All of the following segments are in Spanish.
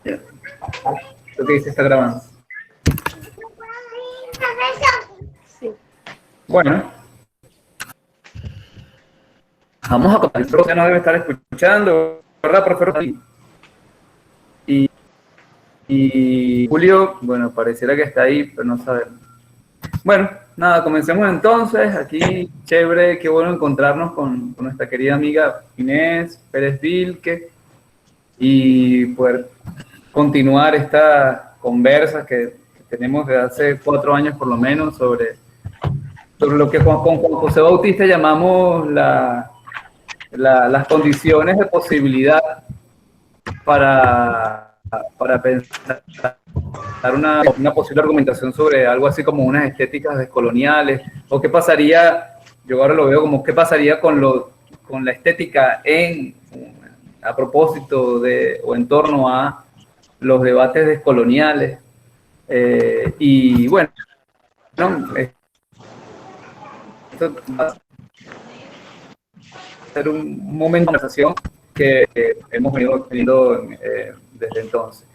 Ya. Lo que dice está grabando. Sí. Bueno, vamos a comenzar. Ya nos debe estar escuchando, ¿verdad, profesor? Y Julio, bueno, pareciera que está ahí, pero no sabemos. Bueno, nada, comencemos entonces. Aquí, chévere, qué bueno encontrarnos con nuestra querida amiga Inés Pérez Vilque y poder continuar esta conversa que tenemos desde hace 4 años por lo menos sobre lo que con Juan José Bautista llamamos las condiciones de posibilidad para pensar una posible argumentación sobre algo así como unas estéticas descoloniales, o qué pasaría, yo ahora lo veo como qué pasaría con la estética a propósito de o en torno a los debates descoloniales. Y bueno, esto va a ser un momento de conversación que hemos venido teniendo desde entonces.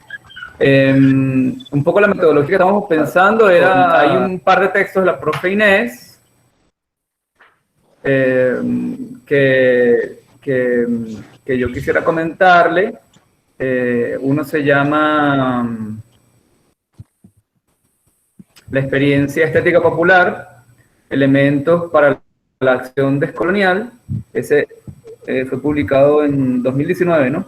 Un poco la metodología que estábamos pensando era, hay un par de textos de la profe Inés que yo quisiera comentarle. Uno se llama La experiencia estética popular, elementos para la acción descolonial. Ese fue publicado en 2019, ¿no?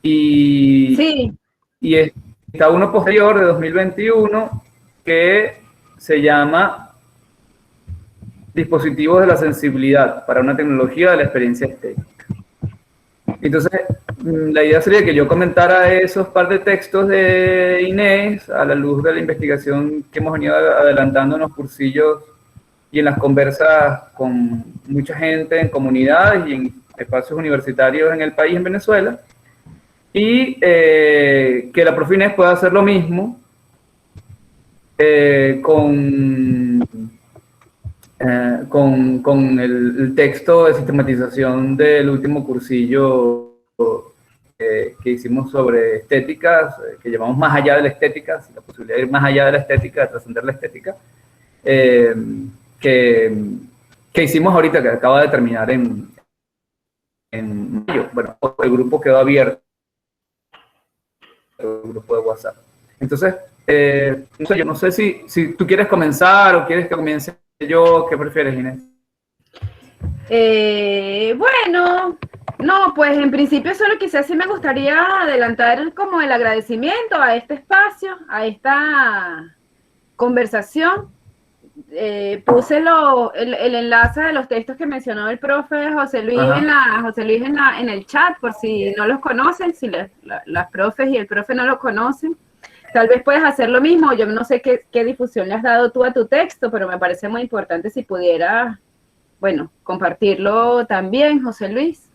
Sí. Y está uno posterior de 2021 que se llama Dispositivos de la sensibilidad para una tecnología de la experiencia estética. Entonces, la idea sería que yo comentara esos par de textos de Inés a la luz de la investigación que hemos venido adelantando en los cursillos y en las conversas con mucha gente en comunidades y en espacios universitarios en el país, en Venezuela, y que la profe Inés pueda hacer lo mismo con el texto de sistematización del último cursillo que hicimos sobre estéticas, que llamamos Más allá de la estética, la posibilidad de ir más allá de la estética, de trascender la estética, que hicimos ahorita, que acaba de terminar en mayo. Bueno, el grupo quedó abierto, el grupo de WhatsApp. Entonces, no sé, yo no sé si tú quieres comenzar o quieres que comience yo, ¿qué prefieres, Inés? Bueno, no, pues en principio solo quizás sí me gustaría adelantar como el agradecimiento a este espacio, a esta conversación. Puse el enlace de los textos que mencionó el profe José Luis, en el chat, por si no los conocen, si las profes y el profe no lo conocen. Tal vez puedes hacer lo mismo. Yo no sé qué difusión le has dado tú a tu texto, pero me parece muy importante si pudieras, bueno, compartirlo también, José Luis.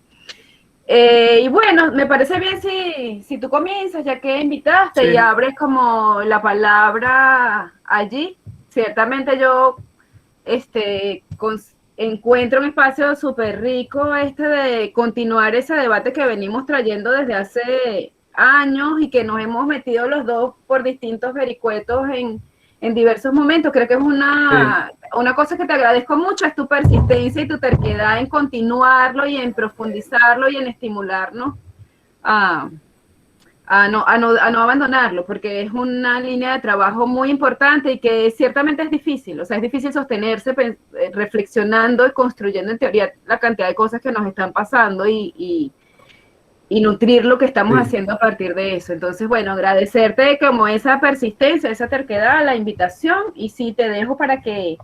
Y bueno, me parece bien si tú comienzas, ya que invitaste, sí, y abres como la palabra allí. Ciertamente yo encuentro un espacio súper rico de continuar ese debate que venimos trayendo desde hace años y que nos hemos metido los dos por distintos vericuetos en diversos momentos. Creo que es una cosa que te agradezco mucho, es tu persistencia y tu terquedad en continuarlo y en profundizarlo y en estimularnos a no abandonarlo, porque es una línea de trabajo muy importante y que ciertamente es difícil, o sea, es difícil sostenerse reflexionando y construyendo en teoría la cantidad de cosas que nos están pasando y nutrir lo que estamos haciendo a partir de eso. Entonces, bueno, agradecerte como esa persistencia, esa terquedad, la invitación, y sí te dejo para que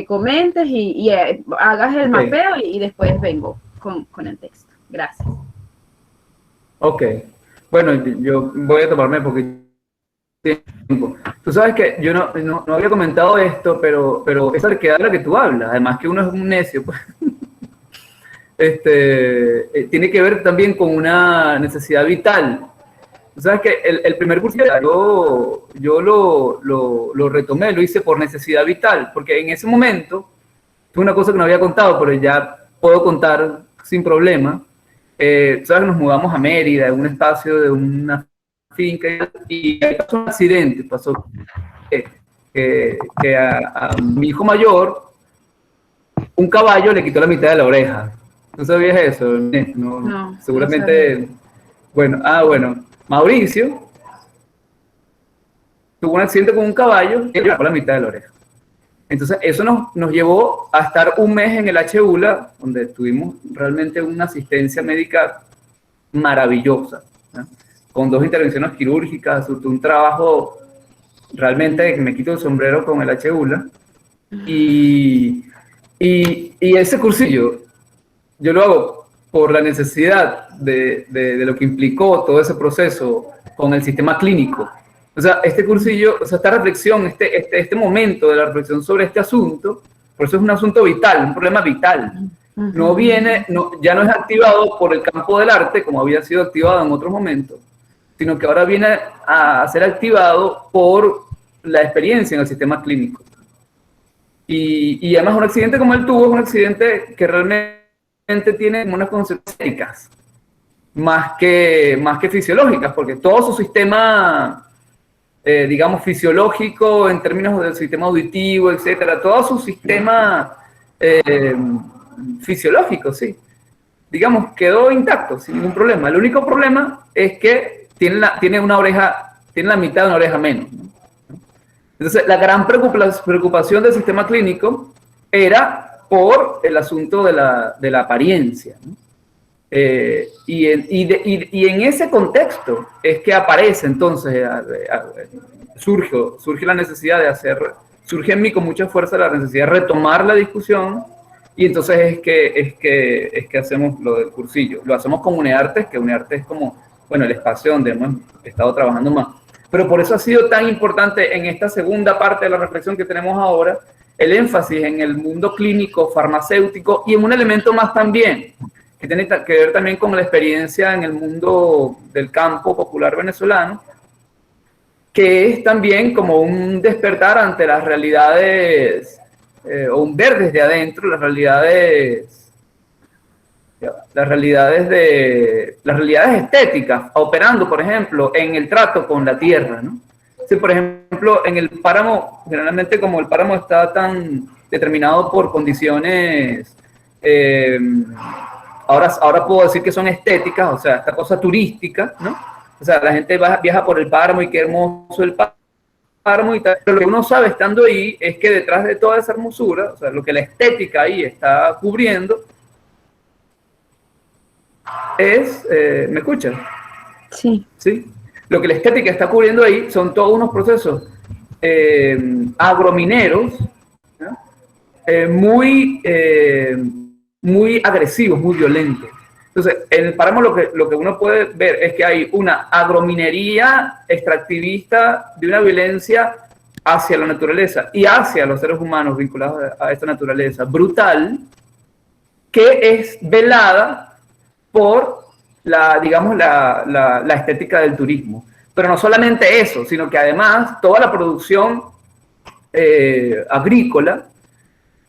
comentes y hagas el mapeo y después vengo con el texto. Gracias. Ok. Bueno, yo voy a tomarme un poquito de tiempo. Tú sabes que yo no había comentado esto, pero esa terquedad de la que tú hablas, además que uno es un necio, pues, tiene que ver también con una necesidad vital. Tú sabes que el primer curso yo lo retomé, lo hice por necesidad vital, porque en ese momento, fue una cosa que no había contado, pero ya puedo contar sin problema. ¿Sabes? Nos mudamos a Mérida, en un espacio de una finca y ahí pasó un accidente, pasó que a mi hijo mayor un caballo le quitó la mitad de la oreja. ¿No sabías eso? No, seguramente. no Bueno, Mauricio tuvo un accidente con un caballo y le quitó la mitad de la oreja. Entonces, eso nos llevó a estar un mes en el HULA, donde tuvimos realmente una asistencia médica maravillosa, ¿no? Con 2 intervenciones quirúrgicas, un trabajo realmente que me quito el sombrero con el HULA. Y ese cursillo, yo lo hago por la necesidad de lo que implicó todo ese proceso con el sistema clínico. O sea, este cursillo, o sea, esta reflexión, este momento de la reflexión sobre este asunto, por eso es un asunto vital, un problema vital. Ya no es activado por el campo del arte, como había sido activado en otros momentos, sino que ahora viene a ser activado por la experiencia en el sistema clínico. Y además un accidente como él tuvo es un accidente que realmente tiene unas consecuencias éticas, más que fisiológicas, porque todo su sistema, digamos, fisiológico, en términos del sistema auditivo, etcétera, todo su sistema fisiológico, sí, digamos, quedó intacto, sin ningún problema. El único problema es que tiene la mitad de una oreja menos, ¿no? Entonces, la gran preocupación del sistema clínico era por el asunto de la apariencia, ¿no? Y en ese contexto es que aparece entonces, surge la necesidad surge en mí con mucha fuerza la necesidad de retomar la discusión, y entonces es que hacemos lo del cursillo. Lo hacemos con UNEARTES, que UNEARTES es como, bueno, el espacio donde hemos estado trabajando más. Pero por eso ha sido tan importante en esta segunda parte de la reflexión que tenemos ahora, el énfasis en el mundo clínico, farmacéutico, y en un elemento más también, que tiene que ver también con la experiencia en el mundo del campo popular venezolano, que es también como un despertar ante las realidades, o un ver desde adentro las realidades estéticas, operando, por ejemplo, en el trato con la tierra, ¿no? Sí, por ejemplo, en el páramo, generalmente como el páramo está tan determinado por condiciones, ahora puedo decir que son estéticas, o sea, esta cosa turística, ¿no? O sea, la gente viaja por el páramo y qué hermoso el páramo y tal, pero lo que uno sabe estando ahí es que detrás de toda esa hermosura, o sea, lo que la estética ahí está cubriendo, ¿me escuchan? Sí. ¿Sí? Lo que la estética está cubriendo ahí son todos unos procesos agromineros, ¿no? Muy agresivos, muy violentos. Entonces, en el páramo lo que uno puede ver es que hay una agrominería extractivista de una violencia hacia la naturaleza y hacia los seres humanos vinculados a esta naturaleza brutal, que es velada por la estética del turismo. Pero no solamente eso, sino que además toda la producción agrícola,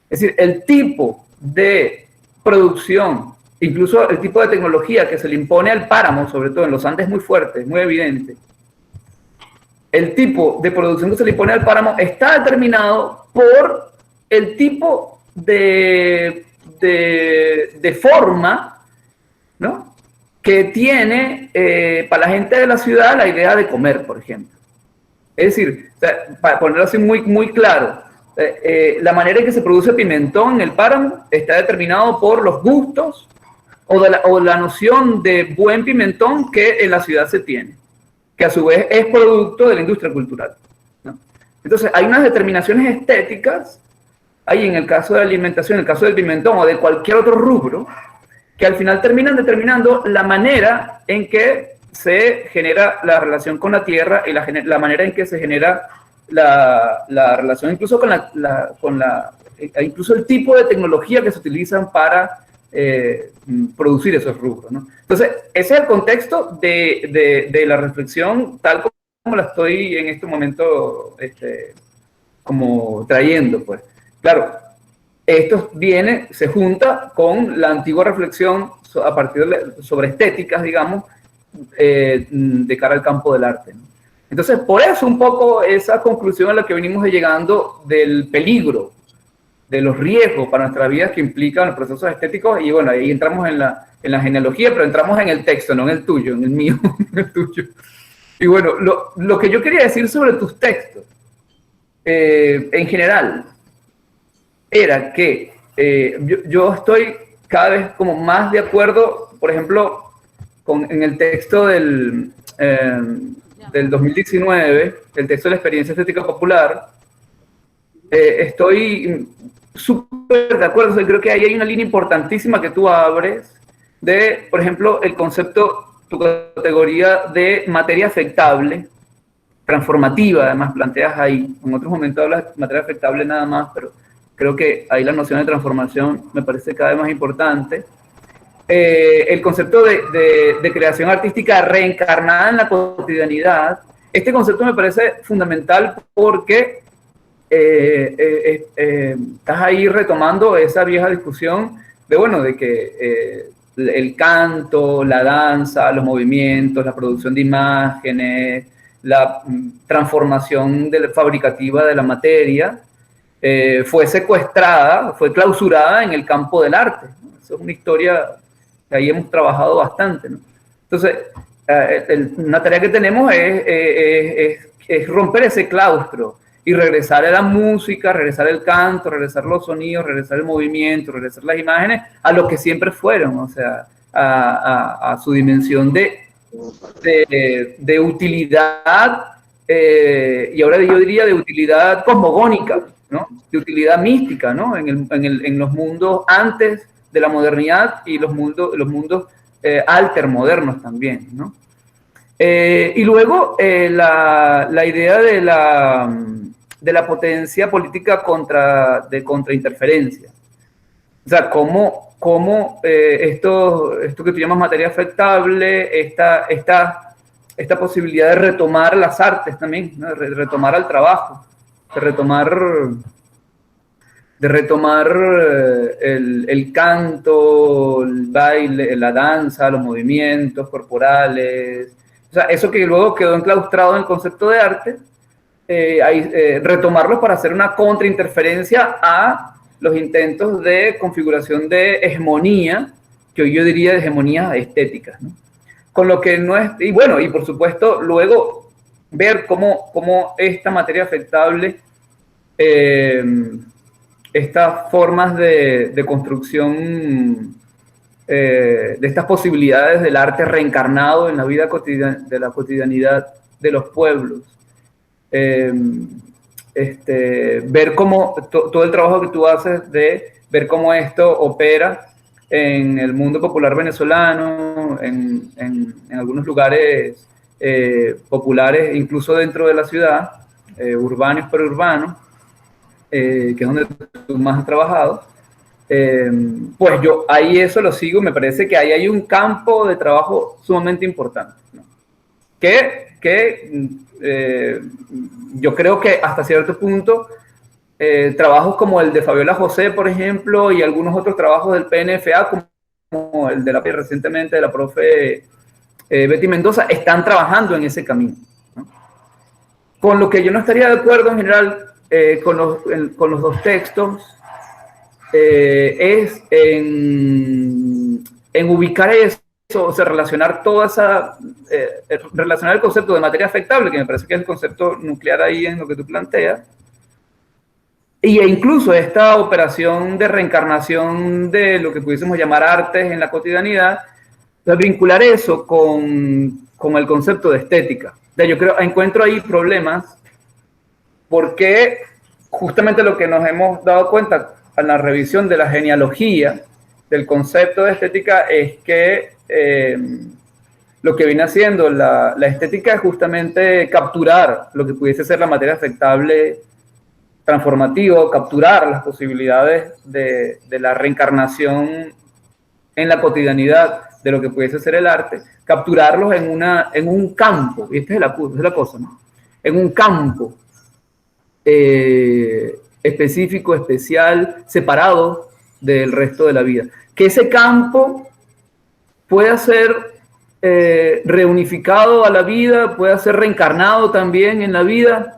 es decir, el tipo de producción, incluso el tipo de tecnología que se le impone al páramo, sobre todo en los Andes muy fuerte, muy evidente, el tipo de producción que se le impone al páramo está determinado por el tipo de forma, ¿no?, que tiene para la gente de la ciudad la idea de comer, por ejemplo. Es decir, o sea, para ponerlo así muy, muy claro, la manera en que se produce pimentón en el páramo está determinado por los gustos o la noción de buen pimentón que en la ciudad se tiene, que a su vez es producto de la industria cultural, ¿no? Entonces, hay unas determinaciones estéticas, ahí en el caso de la alimentación, en el caso del pimentón o de cualquier otro rubro, que al final terminan determinando la manera en que se genera la relación con la tierra y la manera en que se genera la relación incluso incluso el tipo de tecnología que se utilizan para producir esos rubros, ¿no? Entonces, ese es el contexto de la reflexión tal como la estoy en este momento como trayendo, pues. Claro, esto se junta con la antigua reflexión a partir sobre estéticas, digamos, de cara al campo del arte, ¿no? Entonces, por eso un poco esa conclusión a la que venimos llegando del peligro, de los riesgos para nuestras vidas que implican los procesos estéticos, y bueno, ahí entramos en la genealogía, pero entramos en el texto, no en el tuyo, en el mío, en el tuyo. Y bueno, lo que yo quería decir sobre tus textos, en general, era que yo estoy cada vez como más de acuerdo, por ejemplo, en el texto del 2019, el texto de la experiencia estética popular, estoy súper de acuerdo. O sea, creo que ahí hay una línea importantísima que tú abres de, por ejemplo, el concepto, tu categoría de materia afectable, transformativa, además planteas ahí. En otros momentos hablas de materia afectable nada más, pero creo que ahí la noción de transformación me parece cada vez más importante. El concepto de creación artística reencarnada en la cotidianidad, este concepto me parece fundamental porque estás ahí retomando esa vieja discusión de que el canto, la danza, los movimientos, la producción de imágenes, la transformación fabricativa de la materia, fue secuestrada, fue clausurada en el campo del arte, ¿no? Esa es una historia que ahí hemos trabajado bastante, ¿no? Entonces, una tarea que tenemos es romper ese claustro y regresar a la música, regresar el canto, regresar los sonidos, regresar el movimiento, regresar las imágenes a lo que siempre fueron, o sea, a su dimensión de utilidad, y ahora yo diría de utilidad cosmogónica, ¿no? De utilidad mística, ¿no? En los mundos antes de la modernidad y los mundos altermodernos también, ¿no? Y luego la idea de la potencia política de contrainterferencia. O sea, cómo esto que tú llamas materia afectable, esta posibilidad de retomar las artes también, ¿no? De retomar al trabajo, de retomar el canto, el baile, la danza, los movimientos corporales. O sea, eso que luego quedó enclaustrado en el concepto de arte, retomarlos para hacer una contrainterferencia a los intentos de configuración de hegemonía, que hoy yo diría de hegemonías estéticas, ¿no? Con lo que no es, y bueno, y por supuesto, luego ver cómo esta materia afectable, estas formas de construcción, de estas posibilidades del arte reencarnado en la vida de la cotidianidad de los pueblos, ver cómo todo el trabajo que tú haces de ver cómo esto opera en el mundo popular venezolano, en algunos lugares populares, incluso dentro de la ciudad, urbanos y perurbanos, que es donde tú más has trabajado, pues yo ahí eso lo sigo. Me parece que ahí hay un campo de trabajo sumamente importante, ¿no? Que yo creo que hasta cierto punto trabajos como el de Fabiola José, por ejemplo, y algunos otros trabajos del PNFA, como el de recientemente de la profe Betty Mendoza, están trabajando en ese camino, ¿no? Con lo que yo no estaría de acuerdo en general con los dos textos es en ubicar eso, o sea, relacionar relacionar el concepto de materia afectable, que me parece que es el concepto nuclear ahí en lo que tú planteas, e incluso esta operación de reencarnación de lo que pudiésemos llamar artes en la cotidianidad, vincular eso con el concepto de estética. Yo encuentro ahí problemas porque justamente lo que nos hemos dado cuenta en la revisión de la genealogía del concepto de estética es que lo que viene haciendo la estética es justamente capturar lo que pudiese ser la materia afectable transformativo, capturar las posibilidades de la reencarnación en la cotidianidad de lo que pudiese ser el arte, capturarlos en un campo, y esta es la cosa, ¿no? En un campo específico, especial, separado del resto de la vida. Que ese campo pueda ser reunificado a la vida, pueda ser reencarnado también en la vida.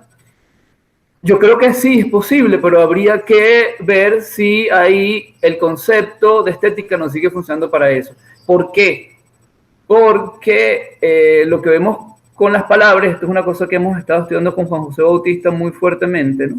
Yo creo que sí es posible, pero habría que ver si ahí el concepto de estética nos sigue funcionando para eso. ¿Por qué? Porque lo que vemos con las palabras, esto es una cosa que hemos estado estudiando con Juan José Bautista muy fuertemente, ¿no?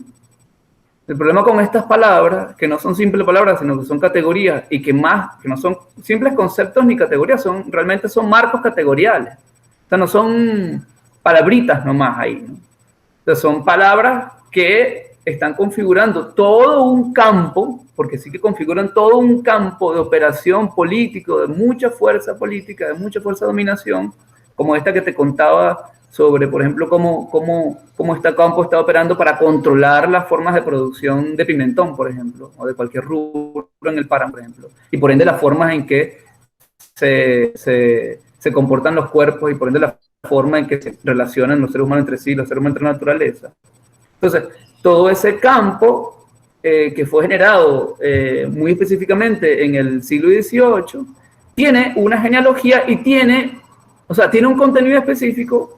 El problema con estas palabras, que no son simples palabras, sino que son categorías, y que no son simples conceptos ni categorías, realmente son marcos categoriales. O sea, no son palabritas nomás ahí, ¿no? O sea, son palabras que están configurando todo un campo, porque sí que configuran todo un campo de operación político, de mucha fuerza política, de mucha fuerza de dominación, como esta que te contaba sobre, por ejemplo, cómo este campo está operando para controlar las formas de producción de pimentón, por ejemplo, o de cualquier rubro en el páramo, por ejemplo, y por ende las formas en que se comportan los cuerpos y por ende la forma en que se relacionan los seres humanos entre sí, los seres humanos entre la naturaleza. Entonces, todo ese campo que fue generado muy específicamente en el siglo XVIII, tiene una genealogía y tiene un contenido específico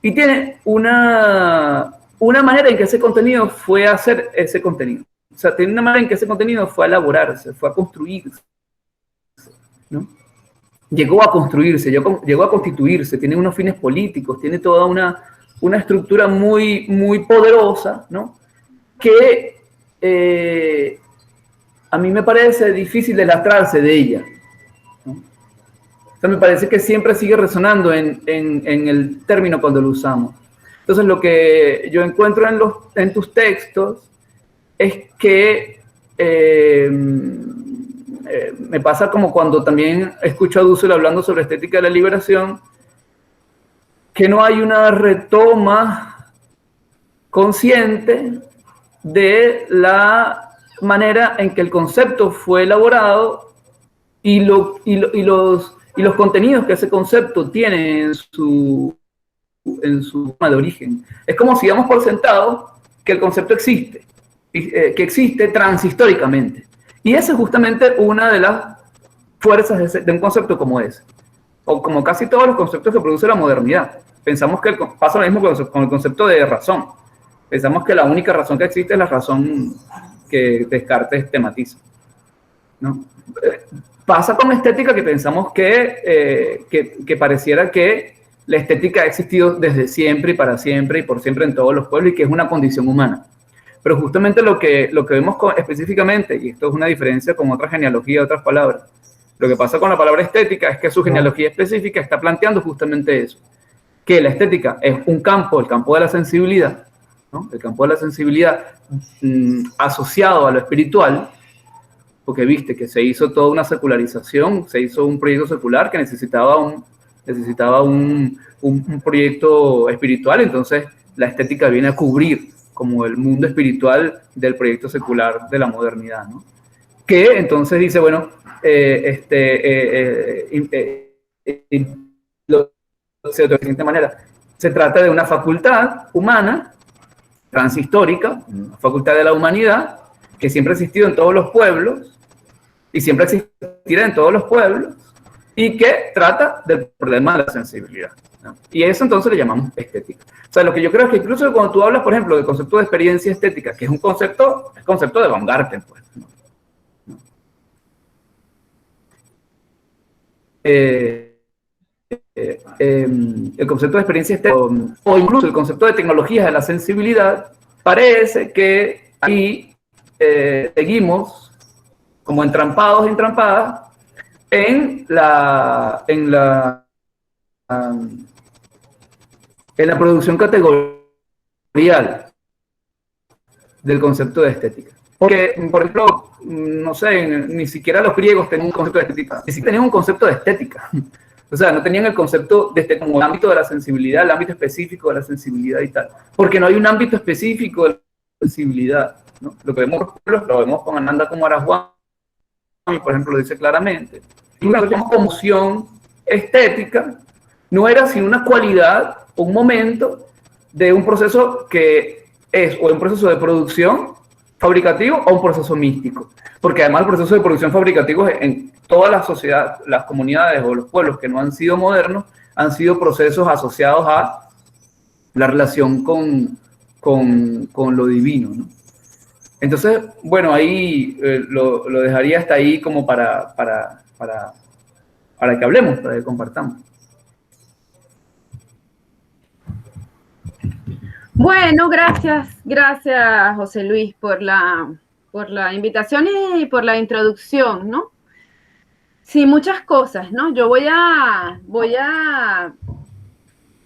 y tiene una manera en que ese contenido fue a hacer ese contenido. O sea, tiene una manera en que ese contenido fue a elaborarse, fue a construirse, ¿no? Llegó a construirse, llegó a constituirse, tiene unos fines políticos, tiene toda una estructura muy, muy poderosa, ¿no? Que a mí me parece difícil deslastrarse de ella, ¿no? O sea, me parece que siempre sigue resonando en el término cuando lo usamos. Entonces, lo que yo encuentro en tus textos es que me pasa como cuando también escucho a Dussel hablando sobre estética de la liberación, que no hay una retoma consciente de la manera en que el concepto fue elaborado y los contenidos que ese concepto tiene en su forma de origen. Es como si damos por sentado que el concepto existe, que existe transhistóricamente. Y esa es justamente una de las fuerzas de un concepto como ese, o como casi todos los conceptos que produce la modernidad. Pensamos que pasa lo mismo con el concepto de razón. Pensamos que la única razón que existe es la razón que Descartes tematiza, ¿no? Pasa con estética que pensamos que pareciera que la estética ha existido desde siempre y para siempre y por siempre en todos los pueblos y que es una condición humana. Pero justamente lo que vemos específicamente, y esto es una diferencia con otra genealogía, otras palabras, lo que pasa con la palabra estética es que su genealogía específica está planteando justamente eso, que la estética es un campo, el campo de la sensibilidad, ¿no? El campo de la sensibilidad asociado a lo espiritual, porque viste que se hizo toda una secularización, se hizo un proyecto secular que necesitaba un proyecto espiritual, entonces la estética viene a cubrir como el mundo espiritual del proyecto secular de la modernidad, ¿no? Que entonces dice, bueno, de siguiente manera, se trata de una facultad humana, transhistórica, una facultad de la humanidad, que siempre ha existido en todos los pueblos, y siempre existirá en todos los pueblos, y que trata del problema de la sensibilidad, ¿no? Y a eso entonces le llamamos estética. O sea, lo que yo creo es que incluso cuando tú hablas, por ejemplo, del concepto de experiencia estética, que es un concepto de Baumgarten, pues, ¿no? El concepto de experiencia estética, o incluso el concepto de tecnologías de la sensibilidad, parece que aquí seguimos como entrampados, entrampadas, en la producción categorial del concepto de estética. Porque, por ejemplo, no sé, ni siquiera los griegos tenían un concepto de estética, ni siquiera tenían un concepto de estética. O sea, no tenían el concepto de como el ámbito de la sensibilidad, el ámbito específico de la sensibilidad y tal. Porque no hay un ámbito específico de la sensibilidad, ¿no? Lo que vemos, lo vemos con Ananda Kumaraswamy, por ejemplo, lo dice claramente. Y una conmoción estética no era sino una cualidad, un momento de un proceso que es o un proceso de producción fabricativo o un proceso místico. Porque además el proceso de producción fabricativo en todas las sociedades, las comunidades o los pueblos que no han sido modernos, han sido procesos asociados a la relación con lo divino, ¿no? Entonces, bueno, ahí lo dejaría hasta ahí como para que hablemos, para que compartamos. Bueno, gracias José Luis por la invitación y por la introducción, ¿no? Sí, muchas cosas, ¿no? Yo voy a,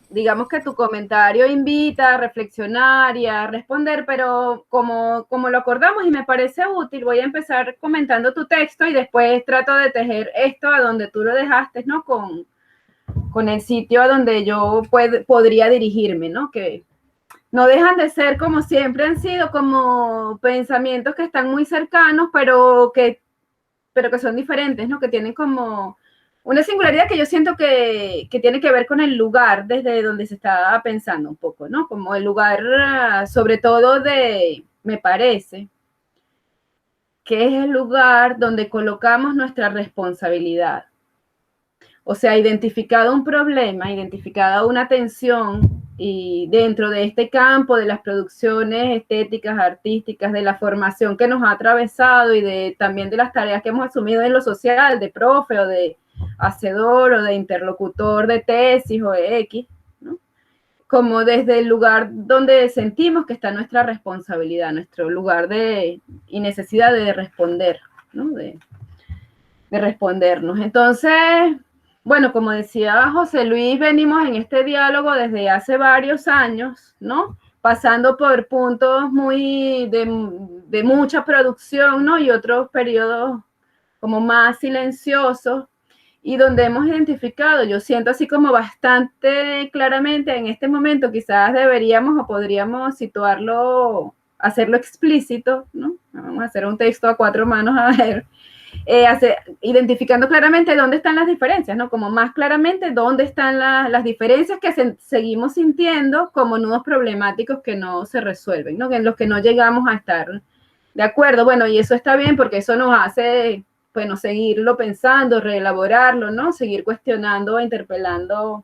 digamos que tu comentario invita a reflexionar y a responder, pero como lo acordamos y me parece útil, voy a empezar comentando tu texto y después trato de tejer esto a donde tú lo dejaste, ¿no? Con el sitio a donde yo podría dirigirme, ¿no? Que no dejan de ser, como siempre han sido, como pensamientos que están muy cercanos, pero que son diferentes, ¿no? Que tienen como una singularidad que yo siento que tiene que ver con el lugar desde donde se está pensando un poco, ¿no? Como el lugar, sobre todo me parece, que es el lugar donde colocamos nuestra responsabilidad. O sea, identificado un problema, identificada una tensión, y dentro de este campo de las producciones estéticas, artísticas, de la formación que nos ha atravesado y también de las tareas que hemos asumido en lo social, de profe o de hacedor o de interlocutor de tesis o de X, ¿no? Como desde el lugar donde sentimos que está nuestra responsabilidad, nuestro lugar y necesidad de responder, ¿no? De respondernos. Entonces, bueno, como decía José Luis, venimos en este diálogo desde hace varios años, ¿no? Pasando por puntos muy de mucha producción, ¿no? Y otros periodos como más silenciosos, y donde hemos identificado, yo siento así como bastante claramente en este momento, quizás deberíamos o podríamos situarlo, hacerlo explícito, ¿no? Vamos a hacer un texto a 4 manos, a ver, identificando claramente dónde están las diferencias, ¿no? Como más claramente dónde están las diferencias que seguimos sintiendo como nudos problemáticos que no se resuelven, ¿no? En los que no llegamos a estar de acuerdo. Bueno, y eso está bien porque eso nos hace, bueno, seguirlo pensando, reelaborarlo, ¿no? Seguir cuestionando, interpelando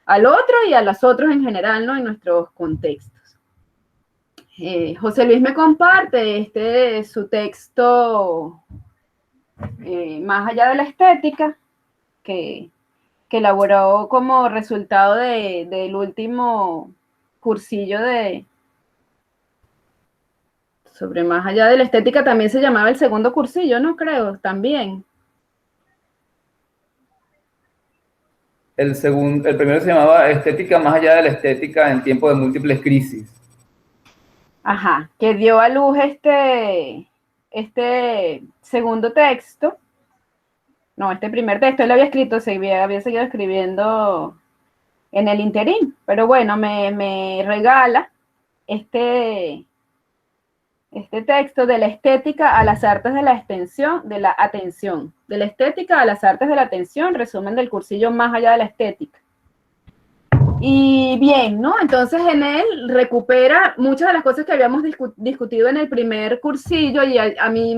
al otro y a los otros en general, ¿no? En nuestros contextos. José Luis me comparte su texto Más allá de la estética, que elaboró como resultado del último cursillo sobre Más allá de la estética. También se llamaba el segundo cursillo, ¿no? Creo, también. El primero se llamaba Estética más allá de la estética en tiempos de múltiples crisis. Ajá, que dio a luz este segundo texto. No, este primer texto él había escrito, había seguido escribiendo en el interín, pero bueno, me regala este texto de la estética a las artes de la extensión, de la atención, de la estética a las artes de la atención, resumen del cursillo Más allá de la estética. Y bien, ¿no? Entonces en él recupera muchas de las cosas que habíamos discutido en el primer cursillo, y a mí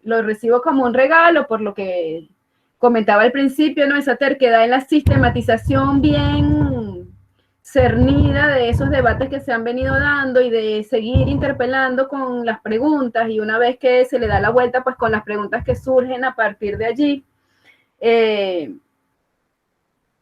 lo recibo como un regalo por lo que comentaba al principio, ¿no? Esa terquedad en la sistematización bien cernida de esos debates que se han venido dando y de seguir interpelando con las preguntas, y una vez que se le da la vuelta, pues con las preguntas que surgen a partir de allí,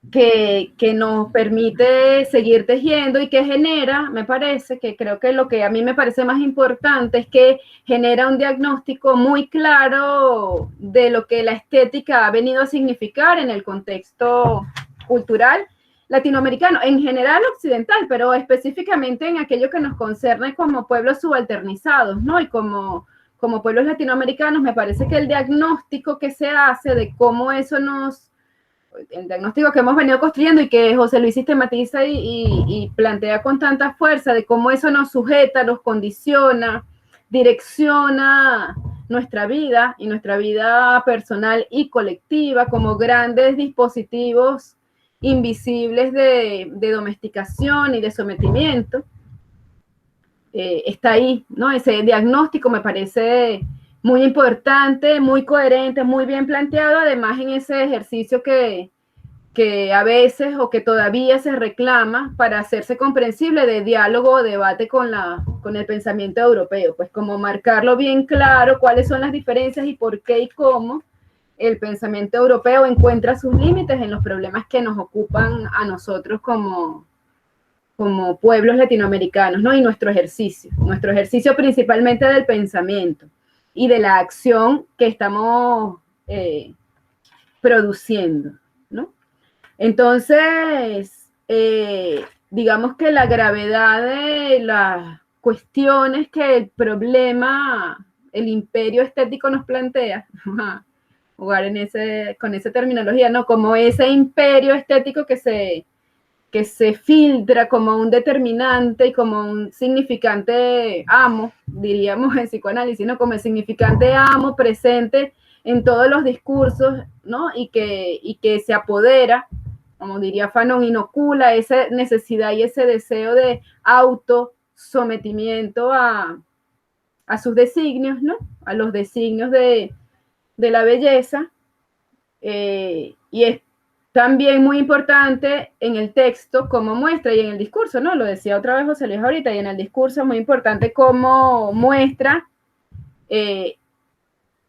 que nos permite seguir tejiendo y que genera, me parece, que creo que lo que a mí me parece más importante es que genera un diagnóstico muy claro de lo que la estética ha venido a significar en el contexto cultural latinoamericano, en general occidental, pero específicamente en aquello que nos concerne como pueblos subalternizados, ¿no? Y como pueblos latinoamericanos, me parece que el diagnóstico que se hace de cómo eso el diagnóstico que hemos venido construyendo y que José Luis sistematiza y plantea con tanta fuerza, de cómo eso nos sujeta, nos condiciona, direcciona nuestra vida y nuestra vida personal y colectiva como grandes dispositivos invisibles de domesticación y de sometimiento. está ahí, ¿no? Ese diagnóstico me parece muy importante, muy coherente, muy bien planteado, además en ese ejercicio que a veces o que todavía se reclama para hacerse comprensible de diálogo o debate con el pensamiento europeo, pues como marcarlo bien claro cuáles son las diferencias y por qué y cómo el pensamiento europeo encuentra sus límites en los problemas que nos ocupan a nosotros como pueblos latinoamericanos, ¿no? Y nuestro ejercicio principalmente del pensamiento y de la acción que estamos produciendo, ¿no? Entonces, digamos que la gravedad de las cuestiones que el problema, el imperio estético nos plantea, jugar con esa terminología, ¿no? Como ese imperio estético que se filtra como un determinante y como un significante amo, diríamos en psicoanálisis, ¿no? Como el significante amo presente en todos los discursos, ¿no? Y que se apodera, como diría Fanon, inocula esa necesidad y ese deseo de autosometimiento a sus designios, ¿no? A los designios de la belleza, y es también muy importante en el texto cómo muestra y en el discurso, ¿no? Lo decía otra vez José Luis ahorita, y en el discurso es muy importante cómo muestra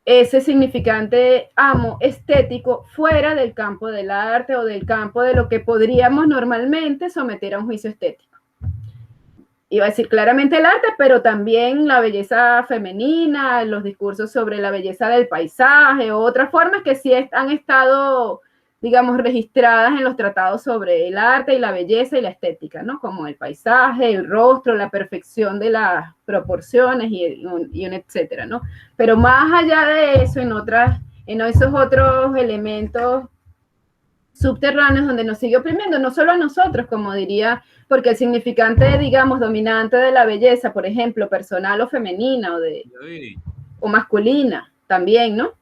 ese significante amo estético fuera del campo del arte o del campo de lo que podríamos normalmente someter a un juicio estético. Iba a decir claramente el arte, pero también la belleza femenina, los discursos sobre la belleza del paisaje, o otras formas que sí han estado, digamos, registradas en los tratados sobre el arte y la belleza y la estética, ¿no? Como el paisaje, el rostro, la perfección de las proporciones y un etcétera, ¿no? Pero más allá de eso, en esos otros elementos subterráneos donde nos sigue oprimiendo, no solo a nosotros, como diría, porque el significante, digamos, dominante de la belleza, por ejemplo, personal o femenina o masculina, también, ¿no?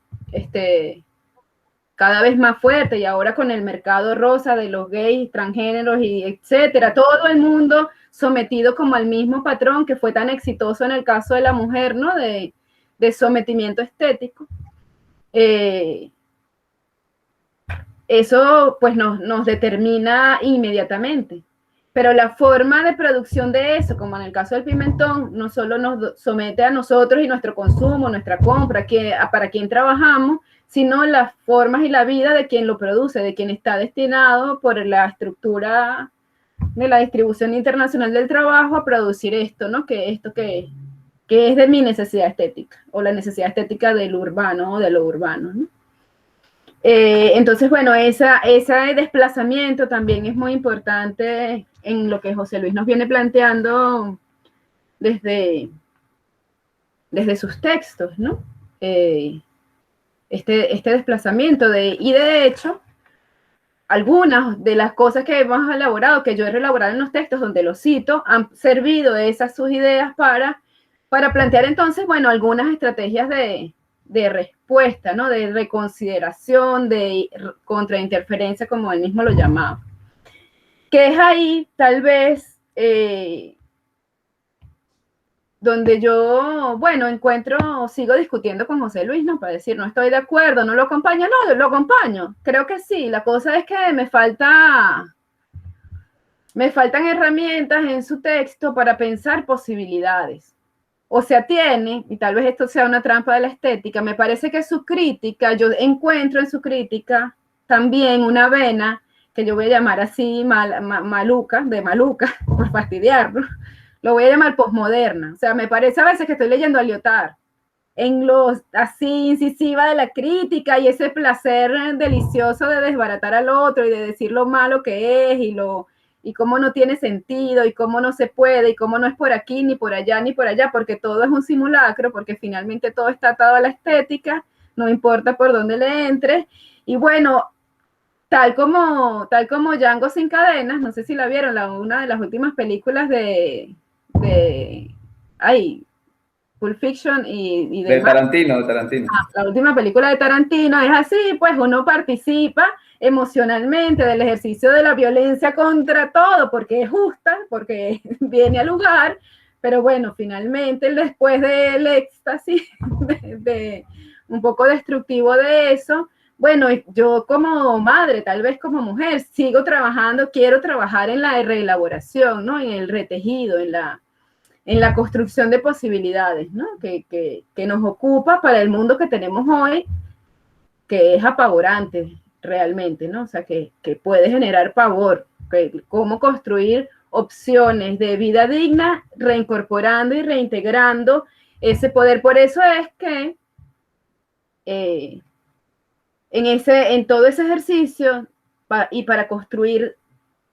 Cada vez más fuerte, y ahora con el mercado rosa de los gays, transgéneros y etcétera, todo el mundo sometido como al mismo patrón que fue tan exitoso en el caso de la mujer, ¿no? De sometimiento estético. Eso pues nos determina inmediatamente. Pero la forma de producción de eso, como en el caso del pimentón, no solo nos somete a nosotros y nuestro consumo, nuestra compra, para quien trabajamos, sino las formas y la vida de quien lo produce, de quien está destinado por la estructura de la distribución internacional del trabajo a producir esto, ¿no? Que es de mi necesidad estética, o la necesidad estética del urbano o de lo urbano, ¿no? Entonces, bueno, ese desplazamiento también es muy importante en lo que José Luis nos viene planteando desde sus textos, ¿no? Este desplazamiento y de hecho, algunas de las cosas que hemos elaborado, que yo he reelaborado en los textos donde los cito, han servido de esas sus ideas para plantear entonces, bueno, algunas estrategias de respuesta, ¿no? De reconsideración, de contrainterferencia, como él mismo lo llamaba. Que es ahí, tal vez, donde yo, bueno, sigo discutiendo con José Luis, ¿no? Para decir, no estoy de acuerdo, no lo acompaño, no, lo acompaño. Creo que sí, la cosa es que me faltan herramientas en su texto para pensar posibilidades. O sea, y tal vez esto sea una trampa de la estética, me parece que su crítica, yo encuentro en su crítica también una vena que yo voy a llamar así maluca, por fastidiarlo, lo voy a llamar posmoderna. O sea, me parece a veces que estoy leyendo a Lyotard, en lo así incisiva de la crítica y ese placer delicioso de desbaratar al otro y de decir lo malo que es y cómo no tiene sentido, y cómo no se puede, y cómo no es por aquí, ni por allá, ni por allá, porque todo es un simulacro, porque finalmente todo está atado a la estética, no importa por dónde le entres. Y bueno, tal como Django sin cadenas, no sé si la vieron, una de las últimas películas de Pulp Fiction y de Tarantino. La última película de Tarantino es así, pues uno participa emocionalmente del ejercicio de la violencia contra todo, porque es justa, porque viene al lugar, Pero bueno, finalmente, después del éxtasis, un poco destructivo de eso, bueno, yo como madre, tal vez como mujer, sigo trabajando, quiero trabajar en la reelaboración, ¿no? En el retejido, en la construcción de posibilidades, ¿no? Que nos ocupa para el mundo que tenemos hoy, que es apavorante realmente, ¿no? O sea, que puede generar pavor, cómo construir opciones de vida digna, reincorporando y reintegrando ese poder. Por eso es que en todo ese ejercicio y para construir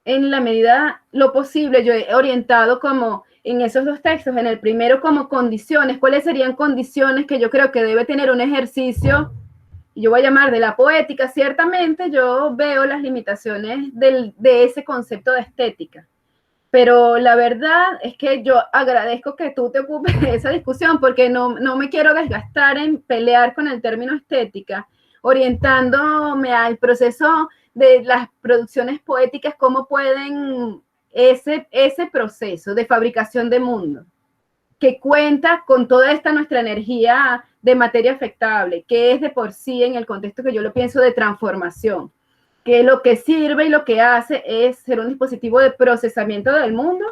en la medida lo posible, yo he orientado como en esos dos textos, en el primero como condiciones, cuáles serían condiciones que yo creo que debe tener un ejercicio, yo voy a llamar de la poética. Ciertamente yo veo las limitaciones de ese concepto de estética, pero la verdad es que yo agradezco que tú te ocupes de esa discusión, porque no me quiero desgastar en pelear con el término estética, orientándome al proceso de las producciones poéticas, cómo pueden ese proceso de fabricación de mundo, que cuenta con toda esta nuestra energía de materia afectable, que es de por sí en el contexto que yo lo pienso de transformación, que lo que sirve y lo que hace es ser un dispositivo de procesamiento del mundo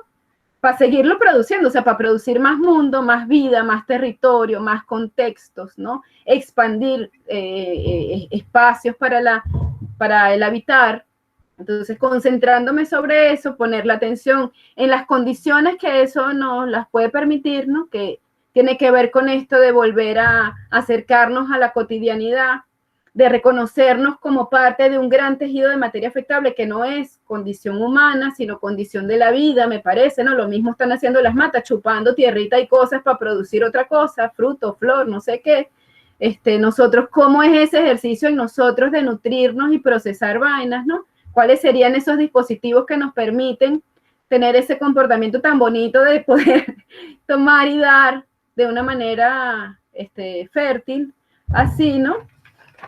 para seguirlo produciendo, o sea, para producir más mundo, más vida, más territorio, más contextos, ¿no? Expandir espacios para el habitar. Entonces, concentrándome sobre eso, poner la atención en las condiciones que eso nos las puede permitir, ¿no? Que tiene que ver con esto de volver a acercarnos a la cotidianidad, de reconocernos como parte de un gran tejido de materia afectable que no es condición humana, sino condición de la vida, me parece, ¿no? Lo mismo están haciendo las matas, chupando tierrita y cosas para producir otra cosa, fruto, flor, no sé qué. Nosotros, ¿cómo es ese ejercicio en nosotros de nutrirnos y procesar vainas, ¿no? ¿Cuáles serían esos dispositivos que nos permiten tener ese comportamiento tan bonito de poder tomar y dar de una manera fértil, así, ¿no?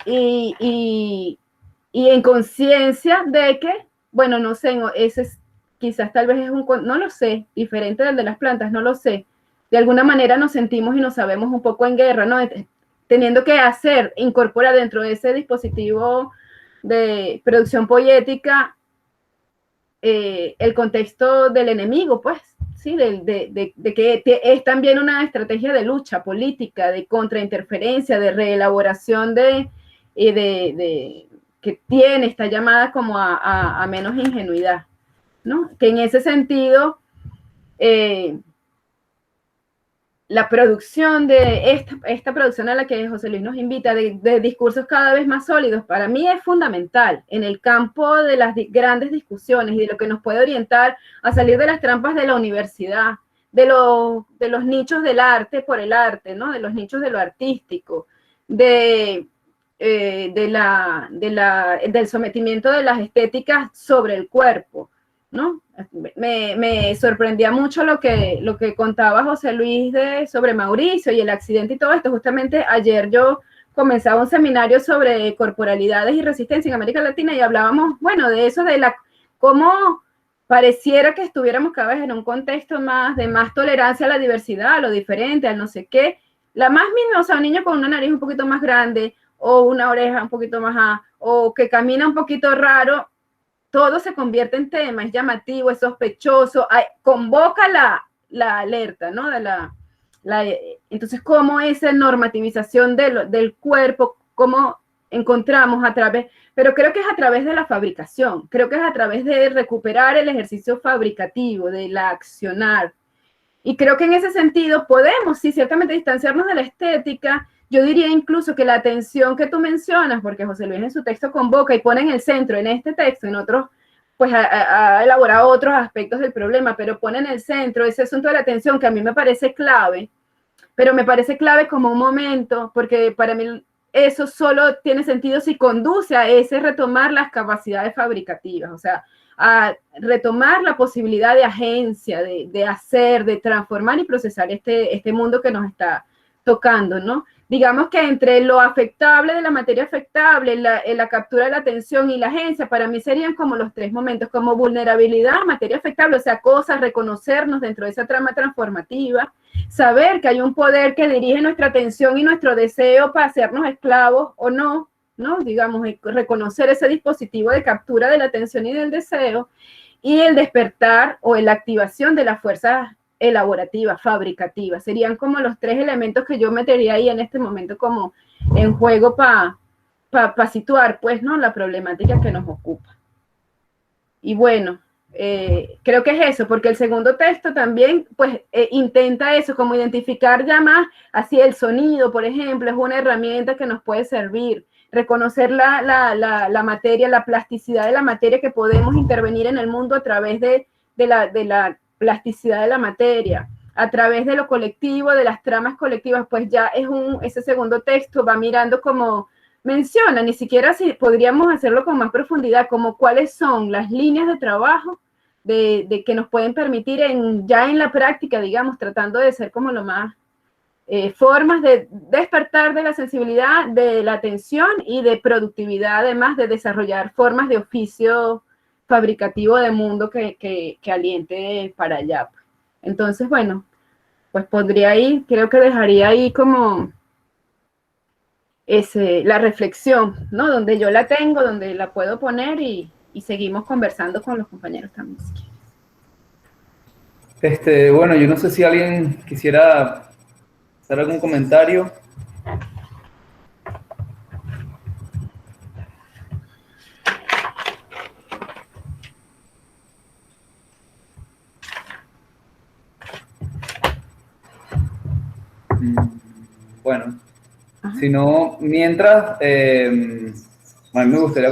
Y en conciencia de que, bueno, no sé, ese es, quizás tal vez es no lo sé, diferente del de las plantas, no lo sé. De alguna manera nos sentimos y nos sabemos un poco en guerra, ¿no? Teniendo que incorporar dentro de ese dispositivo de producción poética el contexto del enemigo, pues, ¿sí? De que es también una estrategia de lucha política, de contrainterferencia, de reelaboración que está llamada como a menos ingenuidad, ¿no? Que en ese sentido, la producción de esta producción a la que José Luis nos invita, de discursos cada vez más sólidos, para mí es fundamental en el campo de las grandes discusiones y de lo que nos puede orientar a salir de las trampas de la universidad, de los nichos del arte por el arte, ¿no? De los nichos de lo artístico, del sometimiento de las estéticas sobre el cuerpo, ¿no? Me sorprendía mucho lo que contaba José Luis sobre Mauricio y el accidente y todo esto. Justamente ayer yo comenzaba un seminario sobre corporalidades y resistencia en América Latina y hablábamos, bueno, de eso, cómo pareciera que estuviéramos cada vez en un contexto de más tolerancia a la diversidad, a lo diferente, al no sé qué. La más mínima, o sea, un niño con una nariz un poquito más grande o una oreja un poquito más, o que camina un poquito raro, todo se convierte en tema, es llamativo, es sospechoso, convoca la alerta, ¿no? Entonces, ¿cómo esa normativización del cuerpo, cómo encontramos pero creo que es a través de la fabricación, creo que es a través de recuperar el ejercicio fabricativo, de la accionar. Y creo que en ese sentido podemos, sí, ciertamente distanciarnos de la estética. Yo diría incluso que la atención que tú mencionas, porque José Luis en su texto convoca y pone en el centro, en este texto, en otros, pues ha elaborado otros aspectos del problema, pero pone en el centro ese asunto de la atención que a mí me parece clave, pero me parece clave como un momento, porque para mí eso solo tiene sentido si conduce a ese retomar las capacidades fabricativas, o sea, a retomar la posibilidad de agencia, de hacer, de transformar y procesar este mundo que nos está tocando, ¿no? Digamos que entre lo afectable de la materia afectable, la captura de la atención y la agencia, para mí serían como los tres momentos, como vulnerabilidad, materia afectable, o sea, cosas, reconocernos dentro de esa trama transformativa, saber que hay un poder que dirige nuestra atención y nuestro deseo para hacernos esclavos o no, ¿no? Digamos, reconocer ese dispositivo de captura de la atención y del deseo, y el despertar o la activación de las fuerzas elaborativa, fabricativa. Serían como los tres elementos que yo metería ahí en este momento como en juego para situar, pues, ¿no? La problemática que nos ocupa. Y bueno, creo que es eso, porque el segundo texto también, pues, intenta eso, como identificar ya más, así el sonido, por ejemplo, es una herramienta que nos puede servir. Reconocer la materia, la plasticidad de la materia, que podemos intervenir en el mundo a través de la plasticidad de la materia, a través de lo colectivo, de las tramas colectivas, pues ya es ese segundo texto va mirando como menciona, ni siquiera si podríamos hacerlo con más profundidad, como cuáles son las líneas de trabajo de que nos pueden permitir ya en la práctica, digamos, tratando de ser como lo más formas de despertar de la sensibilidad, de la atención y de productividad, además de desarrollar formas de oficio fabricativo de mundo que aliente para allá. Entonces, bueno, pues podría ir, creo que dejaría ahí como la reflexión, ¿no? Donde yo la tengo, donde la puedo poner y seguimos conversando con los compañeros también. Bueno, yo no sé si alguien quisiera hacer algún comentario. Bueno, si no, mientras, a mí me gustaría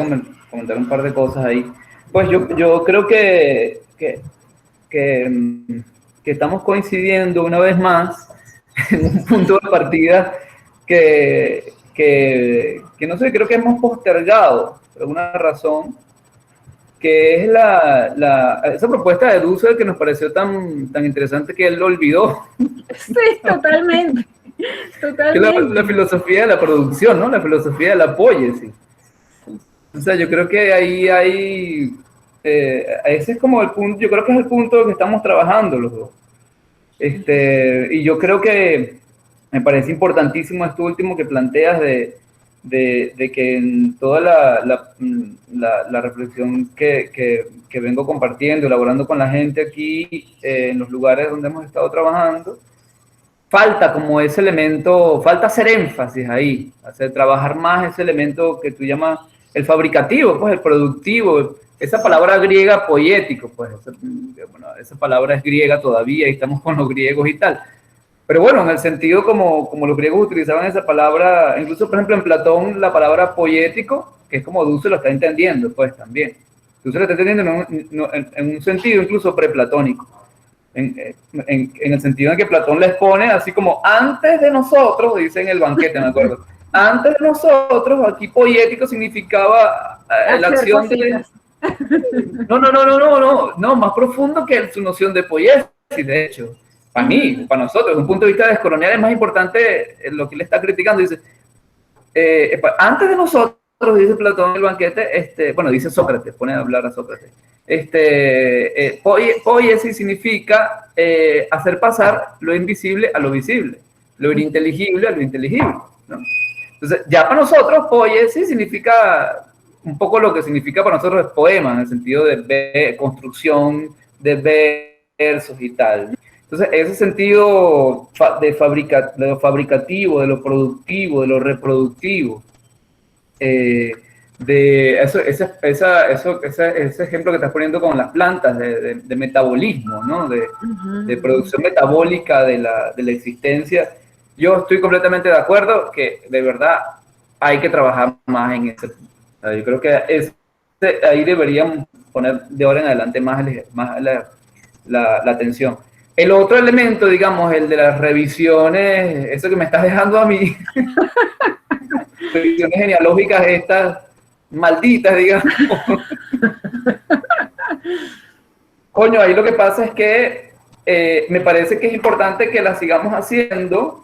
comentar un par de cosas ahí. Pues yo creo que estamos coincidiendo una vez más en un punto de partida que no sé, creo que hemos postergado por alguna razón, que es esa propuesta de Dussel que nos pareció tan interesante que él lo olvidó. Sí, totalmente. Que la filosofía de la producción, ¿no? La filosofía del apoyo, sí. O sea, yo creo que ahí hay... ese es como el punto, yo creo que es el punto que estamos trabajando los dos. Y yo creo que me parece importantísimo esto último que planteas de que en toda la reflexión que vengo compartiendo, elaborando con la gente aquí, en los lugares donde hemos estado trabajando, falta como ese elemento, falta hacer énfasis ahí, hacer trabajar más ese elemento que tú llamas el fabricativo, pues el productivo, esa palabra griega poético, pues bueno, esa palabra es griega todavía y estamos con los griegos y tal. Pero bueno, en el sentido como los griegos utilizaban esa palabra, incluso por ejemplo en Platón la palabra poético, que es como Dussel lo está entendiendo, pues también. Dussel lo está entendiendo en un sentido incluso preplatónico. En el sentido en que Platón les pone así como antes de nosotros, dice en el banquete, me acuerdo, antes de nosotros, aquí poético significaba la acción de... No, más profundo que su noción de poiesis, de hecho. Para mí, para nosotros, desde un punto de vista descolonial es más importante lo que le está criticando. Dice, antes de nosotros, dice Platón en el banquete, bueno, dice Sócrates, pone a hablar a Sócrates. Poiesis significa hacer pasar lo invisible a lo visible, lo ininteligible a lo inteligible, ¿no? Entonces, ya para nosotros, poiesis significa un poco lo que significa para nosotros el poema, en el sentido de construcción, de versos y tal. Entonces, ese sentido de lo fabricativo, de lo productivo, de lo reproductivo, de ese ejemplo que estás poniendo con las plantas, de metabolismo, ¿no? De producción metabólica de la existencia. Yo estoy completamente de acuerdo que de verdad hay que trabajar más en ese punto. Yo creo que ahí deberíamos poner de ahora en adelante más la atención. El otro elemento, digamos, el de las revisiones, eso que me estás dejando a mí, revisiones genealógicas estas malditas, digamos. Coño, ahí lo que pasa es que me parece que es importante que las sigamos haciendo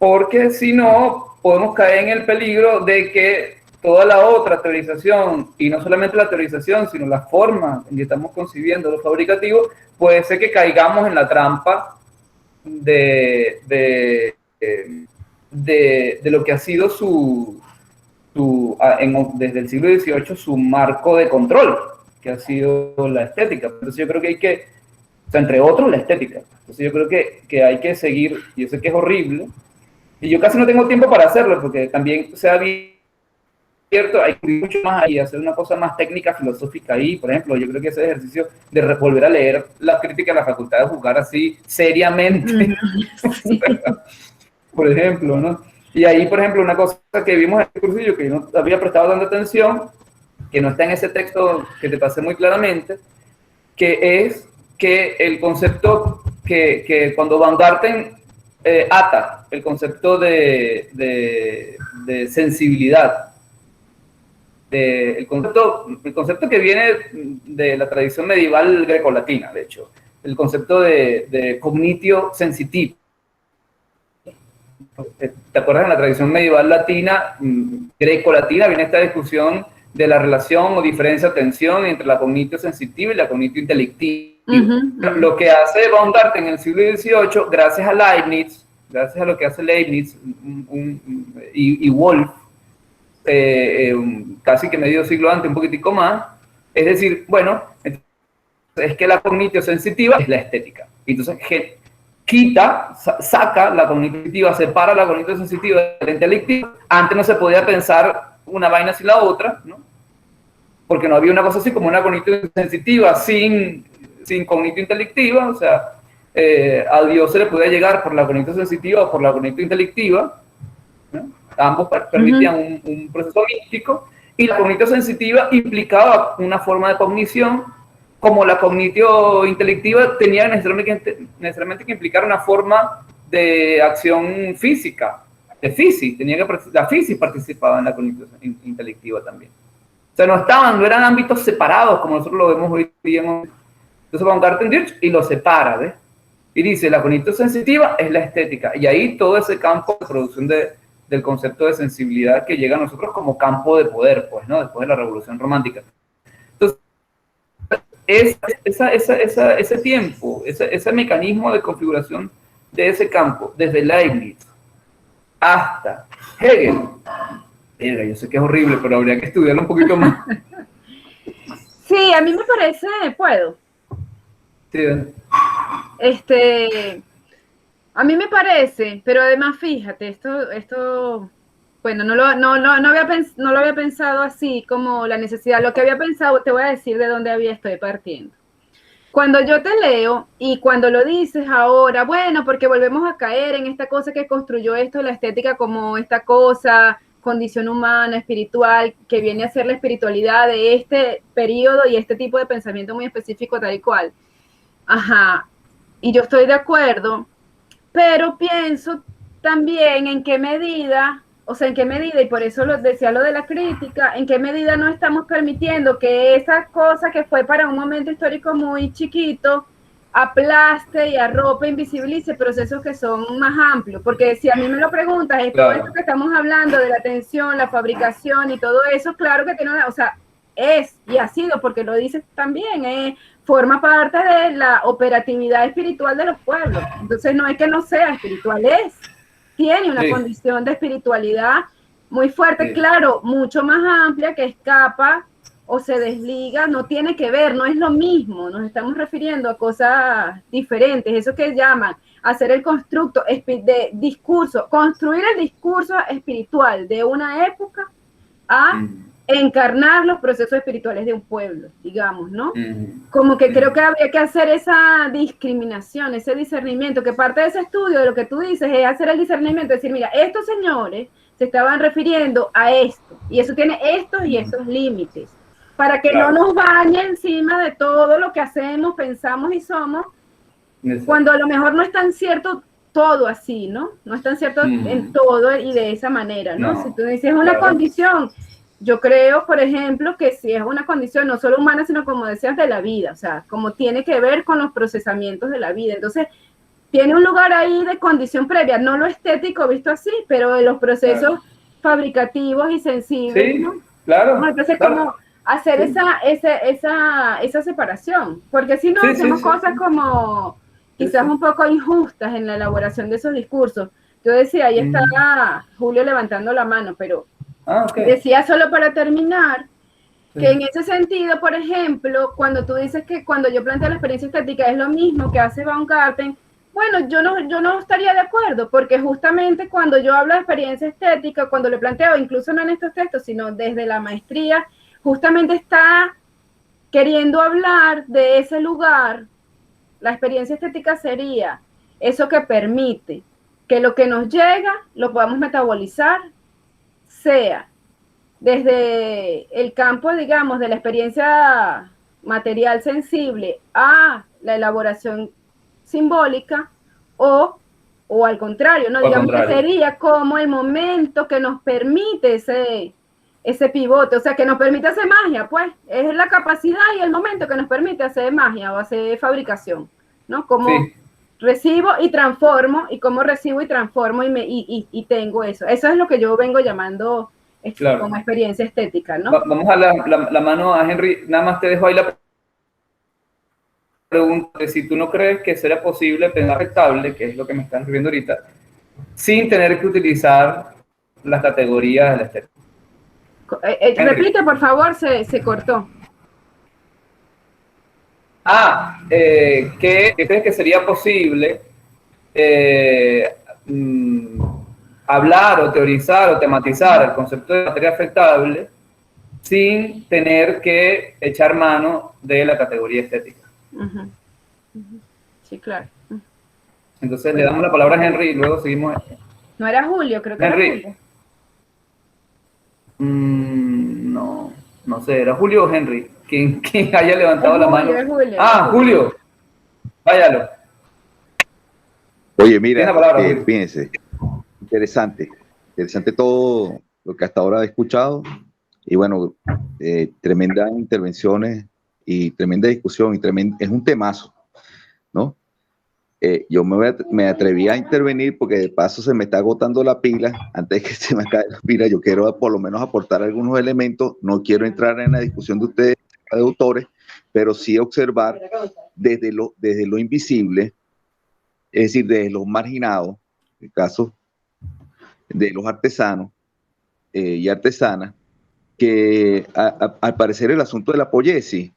porque si no, podemos caer en el peligro de que toda la otra teorización, y no solamente la teorización, sino la forma en que estamos concibiendo lo fabricativo, puede ser que caigamos en la trampa de lo que ha sido desde el siglo XVIII su marco de control, que ha sido la estética. Entonces yo creo que hay que, o sea, entre otros la estética. Entonces yo creo que hay que seguir, y yo sé que es horrible, y yo casi no tengo tiempo para hacerlo, porque también se ha abierto, hay mucho más ahí, hacer una cosa más técnica, filosófica ahí. Por ejemplo, yo creo que ese ejercicio de volver a leer la crítica de la Facultad de Juzgar así seriamente, Sí. por ejemplo, ¿no? Y ahí, por ejemplo, una cosa que vimos en el cursillo que yo no había prestado tanta atención, que no está en ese texto que te pasé muy claramente, que es que el concepto que cuando Van Garten ata el concepto de sensibilidad, el concepto que viene de la tradición medieval grecolatina, de hecho, el concepto de cognitio sensitivo. ¿Te acuerdas? En la tradición medieval latina, greco-latina, viene esta discusión de la relación o diferencia o tensión entre la cognitio sensitiva y la cognitio intelectiva. Lo que hace Baumgarten en el siglo XVIII, gracias a Leibniz, gracias a lo que hace Leibniz y Wolff, casi que medio siglo antes, un poquitico más, es decir, bueno, es que la cognitio sensitiva es la estética. Entonces, saca la cognitiva, separa la cognitiva sensitiva de la intelectiva. Antes no se podía pensar una vaina sin la otra, ¿no? Porque no había una cosa así como una cognitiva sensitiva sin cognitiva intelectiva. O sea, a Dios se le podía llegar por la cognitiva sensitiva o por la cognitiva intelectiva, ¿no? Ambos permitían un proceso místico, y la cognitiva sensitiva implicaba una forma de cognición, como la cognitio intelectiva tenía necesariamente que implicar una forma de acción física, de física. La física participaba en la cognitio intelectiva también. O sea, no eran ámbitos separados como nosotros lo vemos hoy día. Entonces Baumgarten y lo separa, ¿ves? Y dice, la cognitio sensitiva es la estética, y ahí todo ese campo de producción del concepto de sensibilidad que llega a nosotros como campo de poder, pues, ¿no? Después de la Revolución Romántica. Entonces, ese tiempo, ese mecanismo de configuración de ese campo, desde Leibniz hasta Hegel, yo sé que es horrible, pero habría que estudiarlo un poquito más. Sí, a mí me parece, puedo. Sí. A mí me parece, pero además fíjate, esto bueno, no lo había pensado así como la necesidad. Lo que había pensado, te voy a decir de dónde estoy partiendo. Cuando yo te leo y cuando lo dices ahora, bueno, porque volvemos a caer en esta cosa que construyó esto, la estética como esta cosa, condición humana, espiritual, que viene a ser la espiritualidad de este periodo y este tipo de pensamiento muy específico tal y cual. Ajá, y yo estoy de acuerdo, pero pienso también en qué medida, y por eso decía lo de la crítica, en qué medida no estamos permitiendo que esa cosa que fue para un momento histórico muy chiquito aplaste y arrope, invisibilice procesos que son más amplios. Porque si a mí me lo preguntas, todo esto que estamos hablando de la atención, la fabricación y todo eso, claro que tiene una, o sea, es y ha sido, porque lo dices también, forma parte de la operatividad espiritual de los pueblos. Entonces no es que no sea espiritual, tiene una condición de espiritualidad muy fuerte, claro, mucho más amplia, que escapa o se desliga, no tiene que ver, no es lo mismo, nos estamos refiriendo a cosas diferentes, eso que llaman hacer el constructo de discurso, construir el discurso espiritual de una época a encarnar los procesos espirituales de un pueblo, digamos, ¿no? Como que creo que habría que hacer esa discriminación, ese discernimiento, que parte de ese estudio, de lo que tú dices, es hacer el discernimiento, decir, mira, estos señores se estaban refiriendo a esto, y eso tiene estos y estos límites, para que no nos bañe encima de todo lo que hacemos, pensamos y somos, cuando a lo mejor no es tan cierto todo así, ¿no? No es tan cierto en todo y de esa manera, ¿no? Si tú dices una condición, yo creo, por ejemplo, que si es una condición no solo humana, sino como decías, de la vida, o sea, como tiene que ver con los procesamientos de la vida. Entonces, tiene un lugar ahí de condición previa, no lo estético visto así, pero de los procesos fabricativos y sensibles, Sí, ¿no? claro, Entonces, claro. como hacer Sí, esa separación, porque si no sí, sí, hacemos sí, cosas sí, como sí, quizás sí. un poco injustas en la elaboración de esos discursos. Yo decía, ahí Ujú. estaba Julio levantando la mano, pero Ah, ok. decía solo para terminar Sí, que en ese sentido, por ejemplo, cuando tú dices que cuando yo planteo la experiencia estética es lo mismo que hace Baumgarten, bueno, yo no estaría de acuerdo, porque justamente cuando yo hablo de experiencia estética, cuando lo planteo, incluso no en estos textos, sino desde la maestría, justamente está queriendo hablar de ese lugar. La experiencia estética sería eso que permite que lo que nos llega lo podamos metabolizar, sea desde el campo, digamos, de la experiencia material sensible a la elaboración simbólica o al contrario, ¿no? o al Digamos que contrario. sería como el momento que nos permite ese pivote, o sea, que nos permite hacer magia, pues, es la capacidad y el momento que nos permite hacer magia o hacer fabricación, ¿no? Como Sí, recibo y transformo, y cómo recibo y transformo y tengo eso. Eso es lo que yo vengo llamando como claro. experiencia estética, ¿no? Vamos a la mano a Henry. Nada más te dejo ahí la pregunta de si tú no crees que sería posible pensar aceptable, que es lo que me estás escribiendo ahorita, sin tener que utilizar las categorías de la estética. Henry. Repite, por favor, se cortó. ¿Qué crees que sería posible eh, mm, hablar o teorizar o tematizar el concepto de materia afectable sin tener que echar mano de la categoría estética? Uh-huh. Uh-huh. Sí, claro. Entonces le Bueno, damos la palabra a Henry y luego seguimos. no era Julio, creo que era Henry, Julio. no, no sé, ¿era Julio o Henry? Quien haya Es levantado la Julio, mano. es Julio, es Ah, Julio. Julio, váyalo. Oye, Tiene mira, la palabra, Julio. fíjense, interesante todo lo que hasta ahora he escuchado y bueno, tremendas intervenciones y tremenda discusión es un temazo, ¿no? Yo me atreví a intervenir porque de paso se me está agotando la pila, antes de que se me acabe la pila, yo quiero por lo menos aportar algunos elementos, no quiero entrar en la discusión de ustedes, de autores, pero sí observar desde lo invisible, es decir, desde los marginados, en el caso de los artesanos y artesanas, que al parecer el asunto de la poiesis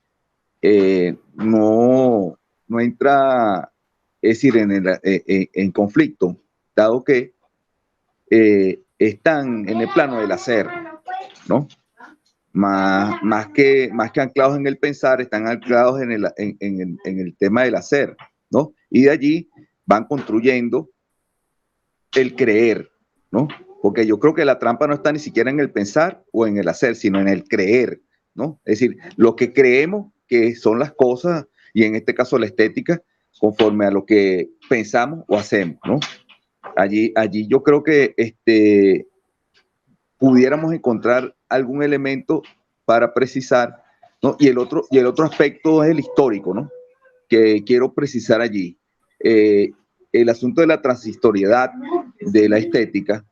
no entra, es decir, en conflicto, dado que están en el plano del hacer, ¿no? Más que anclados en el pensar, están anclados en el tema del hacer, ¿no? Y de allí van construyendo el creer, ¿no? Porque yo creo que la trampa no está ni siquiera en el pensar o en el hacer, sino en el creer, ¿no? Es decir, lo que creemos que son las cosas, y en este caso la estética, conforme a lo que pensamos o hacemos, ¿no? Allí yo creo que pudiéramos encontrar algún elemento para precisar, ¿no? Y el otro aspecto es el histórico, ¿no? Que quiero precisar allí. El asunto de la transhistoriedad de la estética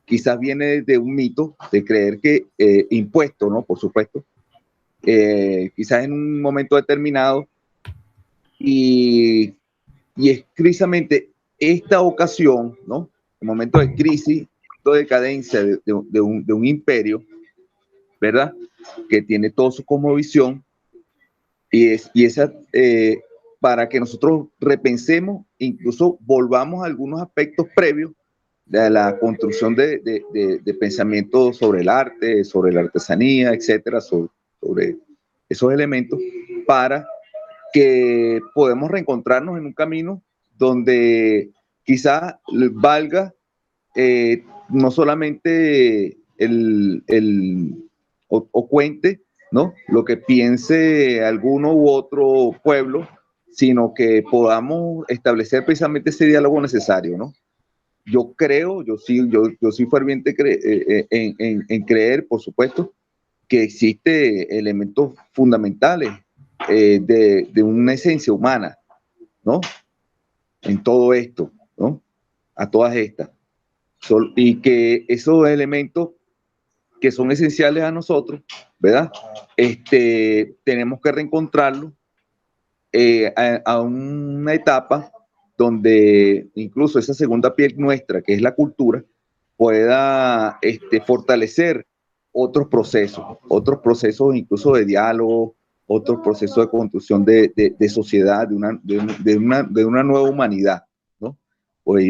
quizás viene de un mito de creer que impuesto, ¿no? Por supuesto, quizás en un momento determinado y, y es precisamente esta ocasión, ¿no? El momento de crisis, de decadencia de un imperio, ¿verdad? Que tiene todo su cosmovisión y esa para que nosotros repensemos, incluso volvamos a algunos aspectos previos de la construcción de pensamientos sobre el arte, sobre la artesanía, etcétera, sobre esos elementos, para que podamos reencontrarnos en un camino donde quizás valga no solamente o cuente, ¿no? Lo que piense alguno u otro pueblo, sino que podamos establecer precisamente ese diálogo necesario, ¿no? Yo creo, yo soy ferviente en creer, por supuesto, que existe elementos fundamentales de una esencia humana, ¿no? en todo esto, ¿no? A todas estas. Y que esos elementos que son esenciales a nosotros, ¿verdad? Tenemos que reencontrarlos a una etapa donde incluso esa segunda piel nuestra, que es la cultura, pueda fortalecer otros procesos incluso de diálogo, otros procesos de construcción de sociedad, de una nueva humanidad, ¿no? Pues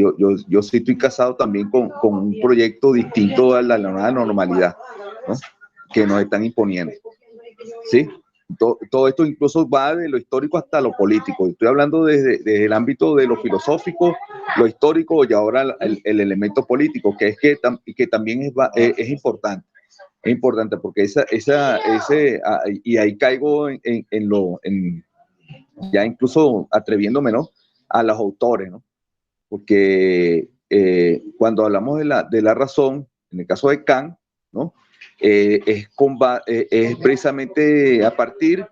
yo sí estoy casado también con un proyecto distinto a la nueva normalidad, ¿no? Que nos están imponiendo, ¿sí? Todo esto incluso va de lo histórico hasta lo político. Estoy hablando desde el ámbito de lo filosófico, lo histórico y ahora el elemento político, que también es importante. Es importante porque y ahí caigo ya incluso atreviéndome, ¿no? A los autores, ¿no? Porque cuando hablamos de la razón, en el caso de Kant, ¿no? Es precisamente a partir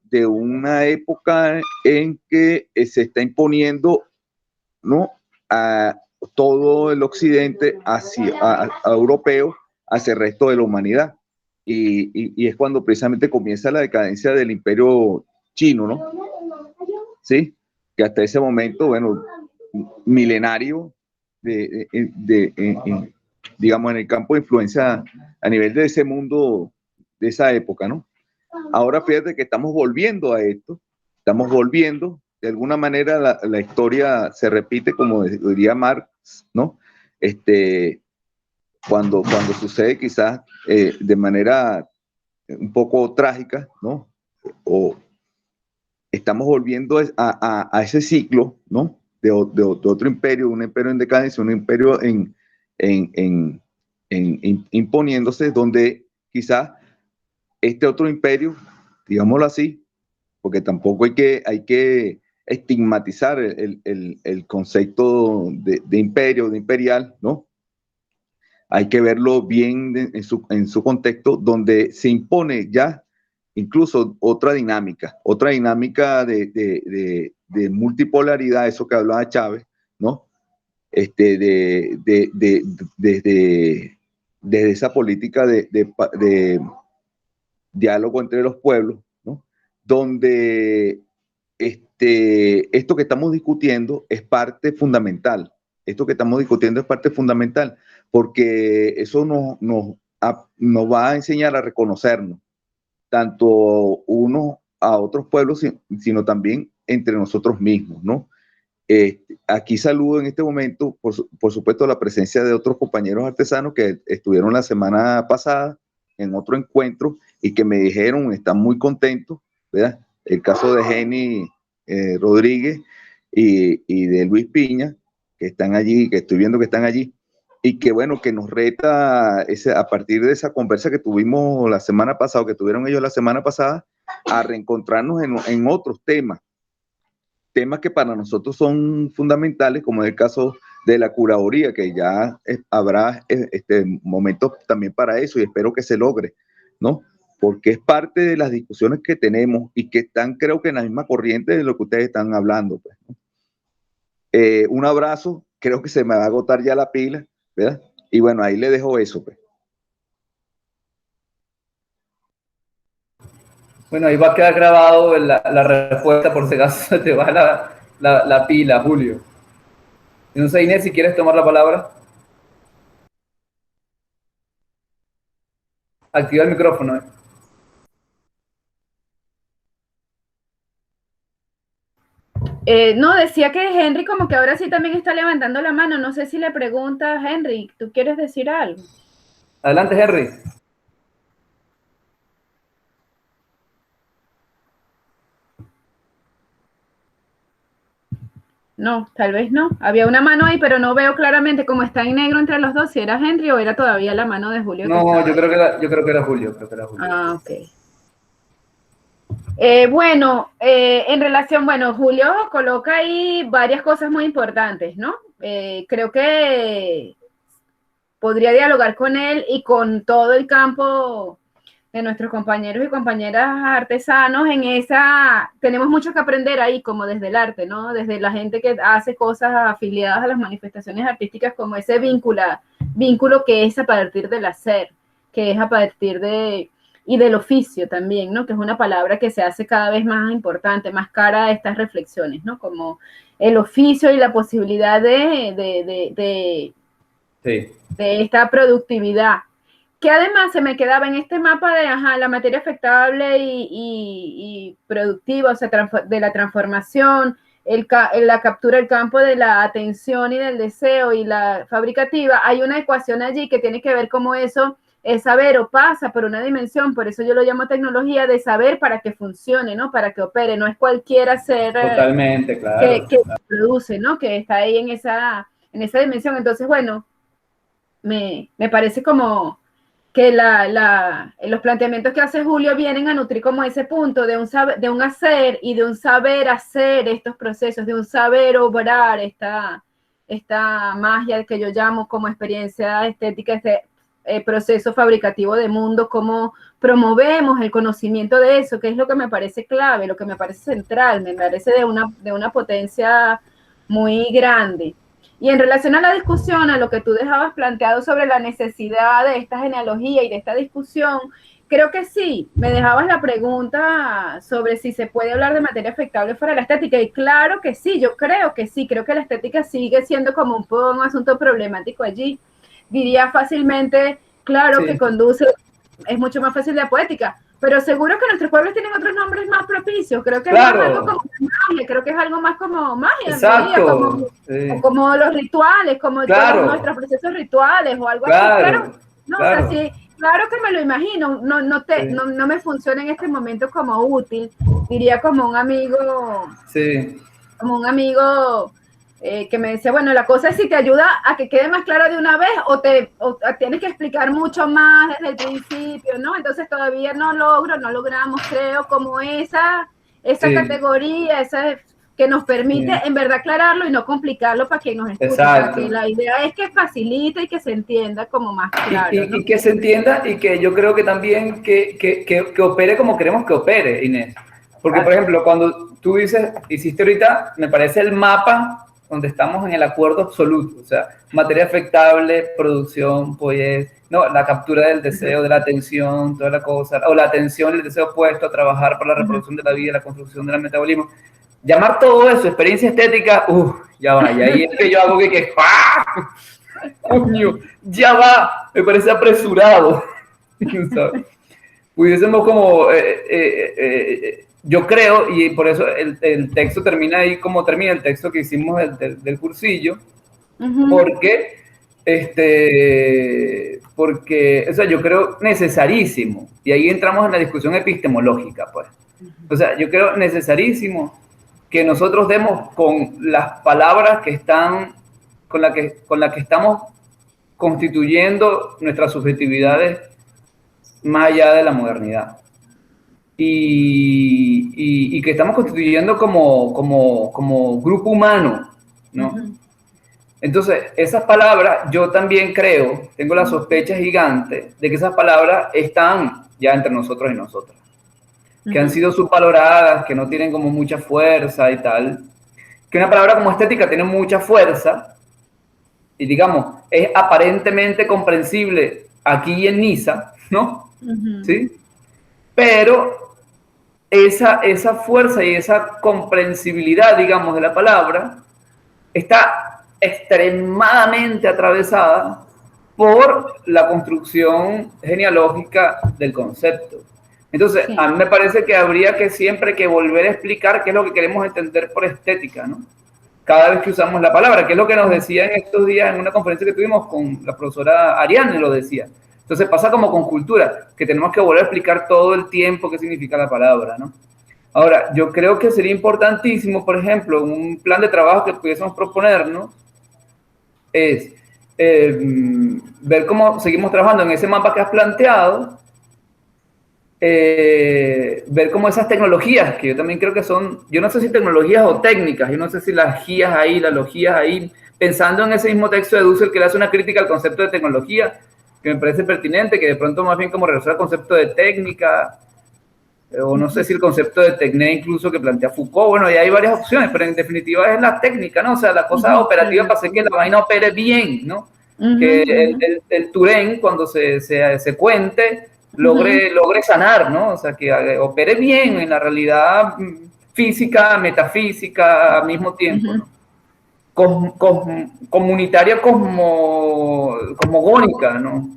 de una época en que se está imponiendo, ¿no? A todo el occidente a europeo hacia el resto de la humanidad. Y es cuando precisamente comienza la decadencia del imperio chino, ¿no? Sí, que hasta ese momento, bueno, milenario digamos, en el campo de influencia a nivel de ese mundo, de esa época, ¿no? Ahora fíjate que estamos volviendo a esto, estamos volviendo, de alguna manera la historia se repite, como diría Marx, ¿no? Cuando sucede quizás de manera un poco trágica, ¿no? O estamos volviendo a ese ciclo, ¿no? De otro imperio, un imperio en decadencia, un imperio imponiéndose, donde quizás este otro imperio, digámoslo así, porque tampoco hay que estigmatizar el concepto de imperio, de imperial, ¿no? Hay que verlo bien en su contexto, donde se impone ya incluso otra dinámica de multipolaridad, eso que hablaba Chávez, ¿no? Desde esa política de diálogo entre los pueblos, ¿no? Donde esto que estamos discutiendo es parte fundamental. Esto que estamos discutiendo es parte fundamental, porque eso nos va a enseñar a reconocernos, tanto unos a otros pueblos, sino también entre nosotros mismos, ¿no? Aquí saludo en este momento, por supuesto, la presencia de otros compañeros artesanos que estuvieron la semana pasada en otro encuentro y que me dijeron, están muy contentos, ¿verdad? El caso de Jenny Rodríguez y de Luis Piña, que están allí, que estoy viendo que están allí, y que bueno, que nos reta a partir de esa conversa que tuvimos la semana pasada, que tuvieron ellos la semana pasada, a reencontrarnos en otros temas que para nosotros son fundamentales, como es el caso de la curaduría, que ya habrá momentos también para eso y espero que se logre, ¿no? Porque es parte de las discusiones que tenemos y que están, creo que en la misma corriente de lo que ustedes están hablando, pues, ¿no? Un abrazo, creo que se me va a agotar ya la pila, ¿verdad? Y bueno, ahí le dejo eso, pues. Bueno, ahí va a quedar grabado la respuesta por si acaso se te va la pila, Julio. No sé, Inés, si quieres tomar la palabra. Activa el micrófono. No, decía que Henry como que ahora sí también está levantando la mano. No sé si le preguntas, Henry, ¿tú quieres decir algo? Adelante, Henry. No, tal vez no. Había una mano ahí, pero no veo claramente cómo está en negro entre los dos, si era Henry o era todavía la mano de Julio. No, yo creo que era Julio. Ah, ok. Bueno, en relación, bueno, Julio coloca ahí varias cosas muy importantes, ¿no? Creo que podría dialogar con él y con todo el campo nuestros compañeros y compañeras artesanos tenemos mucho que aprender ahí, como desde el arte, ¿no? Desde la gente que hace cosas afiliadas a las manifestaciones artísticas, como ese vínculo que es a partir del hacer, que es a partir y del oficio también, ¿no? Que es una palabra que se hace cada vez más importante, más cara a estas reflexiones, ¿no? Como el oficio y la posibilidad de esta productividad, que además se me quedaba en este mapa de la materia afectable y productiva, o sea, de la transformación, la captura del campo de la atención y del deseo y la fabricativa. Hay una ecuación allí que tiene que ver cómo eso es saber o pasa por una dimensión, por eso yo lo llamo tecnología de saber para que funcione, ¿no? Para que opere, no es cualquier hacer totalmente, claro, que produce, ¿no? Que está ahí en esa dimensión. Entonces, bueno, me parece como que los planteamientos que hace Julio vienen a nutrir como ese punto de un hacer y de un saber hacer estos procesos, de un saber obrar esta magia que yo llamo como experiencia estética, este proceso fabricativo de mundo, cómo promovemos el conocimiento de eso, que es lo que me parece clave, lo que me parece central, me parece de una potencia muy grande. Y en relación a la discusión, a lo que tú dejabas planteado sobre la necesidad de esta genealogía y de esta discusión, creo que sí, me dejabas la pregunta sobre si se puede hablar de materia afectable fuera de la estética, y claro que sí, yo creo que sí, creo que la estética sigue siendo como un asunto problemático allí. Diría fácilmente, claro, que conduce, es mucho más fácil la poética, pero seguro que nuestros pueblos tienen otros nombres más propicios. Creo que es algo como magia, creo que es algo más como magia, exacto, como los rituales, como todos nuestros procesos rituales o algo así. Claro, no, claro. O sea, sí, claro que me lo imagino, no me funciona en este momento como útil, diría como un amigo, que me decía, bueno, la cosa es si te ayuda a que quede más claro de una vez o tienes que explicar mucho más desde el principio, ¿no? Entonces todavía no logramos, creo, como esa categoría, que nos permite en verdad aclararlo y no complicarlo para quien nos escuche. Exacto. O sea, que la idea es que facilite y que se entienda como más claro. Y que se entienda y que yo creo que también que opere como queremos que opere, Inés. Porque, por ejemplo, cuando tú hiciste ahorita, me parece el mapa donde estamos en el acuerdo absoluto, o sea, materia afectable, producción, pues, no, la captura del deseo, de la atención, toda la cosa, o la atención, el deseo puesto a trabajar por la reproducción de la vida, la construcción del metabolismo. Llamar todo eso experiencia estética, ya va, y ahí es que yo hago que ¡ah! Coño, ya va, me parece apresurado. Pudiésemos como... yo creo, y por eso el texto termina ahí como termina el texto que hicimos del cursillo, porque, o sea, yo creo necesarísimo, y ahí entramos en la discusión epistemológica, pues. O sea, yo creo necesarísimo que nosotros demos con las palabras que están, con la que estamos constituyendo nuestras subjetividades más allá de la modernidad. Y que estamos constituyendo como grupo humano, ¿no? Entonces, esas palabras, yo también creo, tengo la sospecha gigante de que esas palabras están ya entre nosotros y nosotras, que han sido subvaloradas, que no tienen como mucha fuerza y tal, que una palabra como estética tiene mucha fuerza y, digamos, es aparentemente comprensible aquí en Niza, ¿no? ¿Sí? Pero esa fuerza y esa comprensibilidad, digamos, de la palabra está extremadamente atravesada por la construcción genealógica del concepto. Entonces, a mí me parece que habría que siempre que volver a explicar qué es lo que queremos entender por estética, ¿no? Cada vez que usamos la palabra, que es lo que nos decía en estos días en una conferencia que tuvimos con la profesora Ariane, lo decía. Entonces pasa como con cultura, que tenemos que volver a explicar todo el tiempo qué significa la palabra, ¿no? Ahora, yo creo que sería importantísimo, por ejemplo, un plan de trabajo que pudiésemos proponernos es ver cómo seguimos trabajando en ese mapa que has planteado, ver cómo esas tecnologías, que yo también creo que son, yo no sé si tecnologías o técnicas, yo no sé si las guías ahí, las logías ahí, pensando en ese mismo texto de Dussel que le hace una crítica al concepto de tecnología, que me parece pertinente, que de pronto más bien como regresar al concepto de técnica, o no sé si el concepto de tecné incluso que plantea Foucault, bueno, y hay varias opciones, pero en definitiva es la técnica, ¿no? O sea, la cosa operativa para hacer que la vaina opere bien, ¿no? Que el Turén, cuando se cuente, logre sanar, ¿no? O sea, que opere bien en la realidad física, metafísica, al mismo tiempo, ¿no? Comunitaria, cosmogónica, ¿no?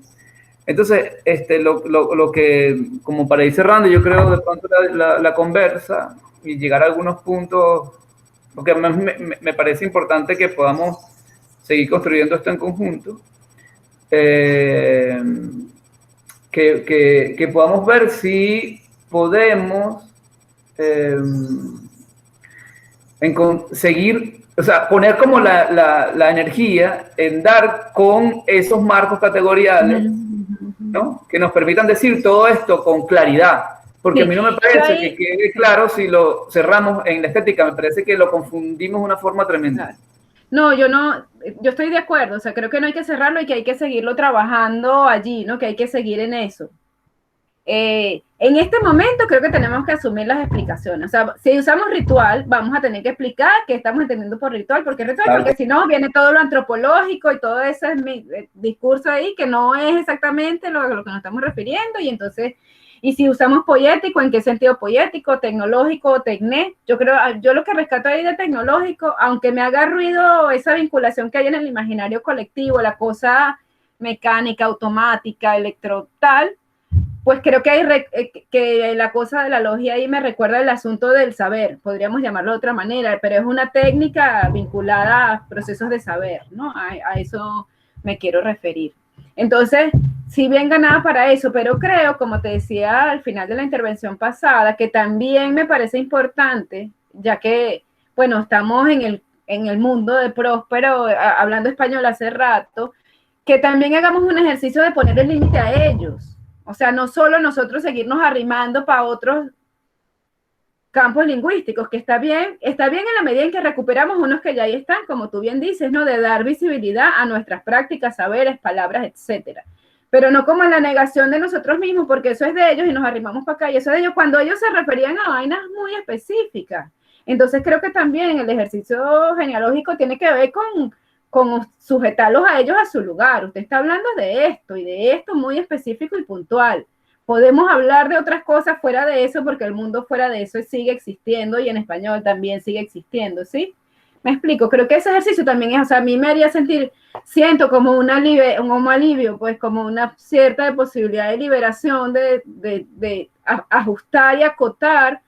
Entonces, lo que, como para ir cerrando, yo creo de pronto la conversa y llegar a algunos puntos, porque me parece importante que podamos seguir construyendo esto en conjunto, que podamos ver si podemos seguir, o sea, poner como la energía en dar con esos marcos categoriales, ¿no? Que nos permitan decir todo esto con claridad, porque a mí no me parece que quede claro si lo cerramos en la estética, me parece que lo confundimos de una forma tremenda. No, yo estoy de acuerdo, o sea, creo que no hay que cerrarlo y que hay que seguirlo trabajando allí, ¿no? Que hay que seguir en eso. En este momento creo que tenemos que asumir las explicaciones. O sea, si usamos ritual, vamos a tener que explicar qué estamos entendiendo por ritual, porque ritual, claro. Porque si no, viene todo lo antropológico y todo ese discurso ahí que no es exactamente lo que nos estamos refiriendo, y entonces, y si usamos poético, ¿en qué sentido poético, tecnológico, tecné? Yo lo que rescato ahí de tecnológico, aunque me haga ruido esa vinculación que hay en el imaginario colectivo, la cosa mecánica, automática, electrotal, pues creo que la cosa de la logia ahí me recuerda el asunto del saber, podríamos llamarlo de otra manera, pero es una técnica vinculada a procesos de saber, ¿no? A eso me quiero referir. Entonces, sí bien ganada para eso, pero creo, como te decía al final de la intervención pasada, que también me parece importante, ya que, bueno, estamos en el mundo de Próspero, hablando español hace rato, que también hagamos un ejercicio de poner el límite a ellos. O sea, no solo nosotros seguirnos arrimando para otros campos lingüísticos, que está bien en la medida en que recuperamos unos que ya ahí están, como tú bien dices, ¿no? De dar visibilidad a nuestras prácticas, saberes, palabras, etcétera. Pero no como en la negación de nosotros mismos, porque eso es de ellos y nos arrimamos para acá, y eso es de ellos cuando ellos se referían a vainas muy específicas. Entonces creo que también el ejercicio genealógico tiene que ver con sujetarlos a ellos a su lugar. Usted está hablando de esto y de esto muy específico y puntual. Podemos hablar de otras cosas fuera de eso, porque el mundo fuera de eso sigue existiendo y en español también sigue existiendo, ¿sí? Me explico, creo que ese ejercicio también es, o sea, a mí me haría siento como un alivio, pues como una cierta posibilidad de liberación, de ajustar y acotar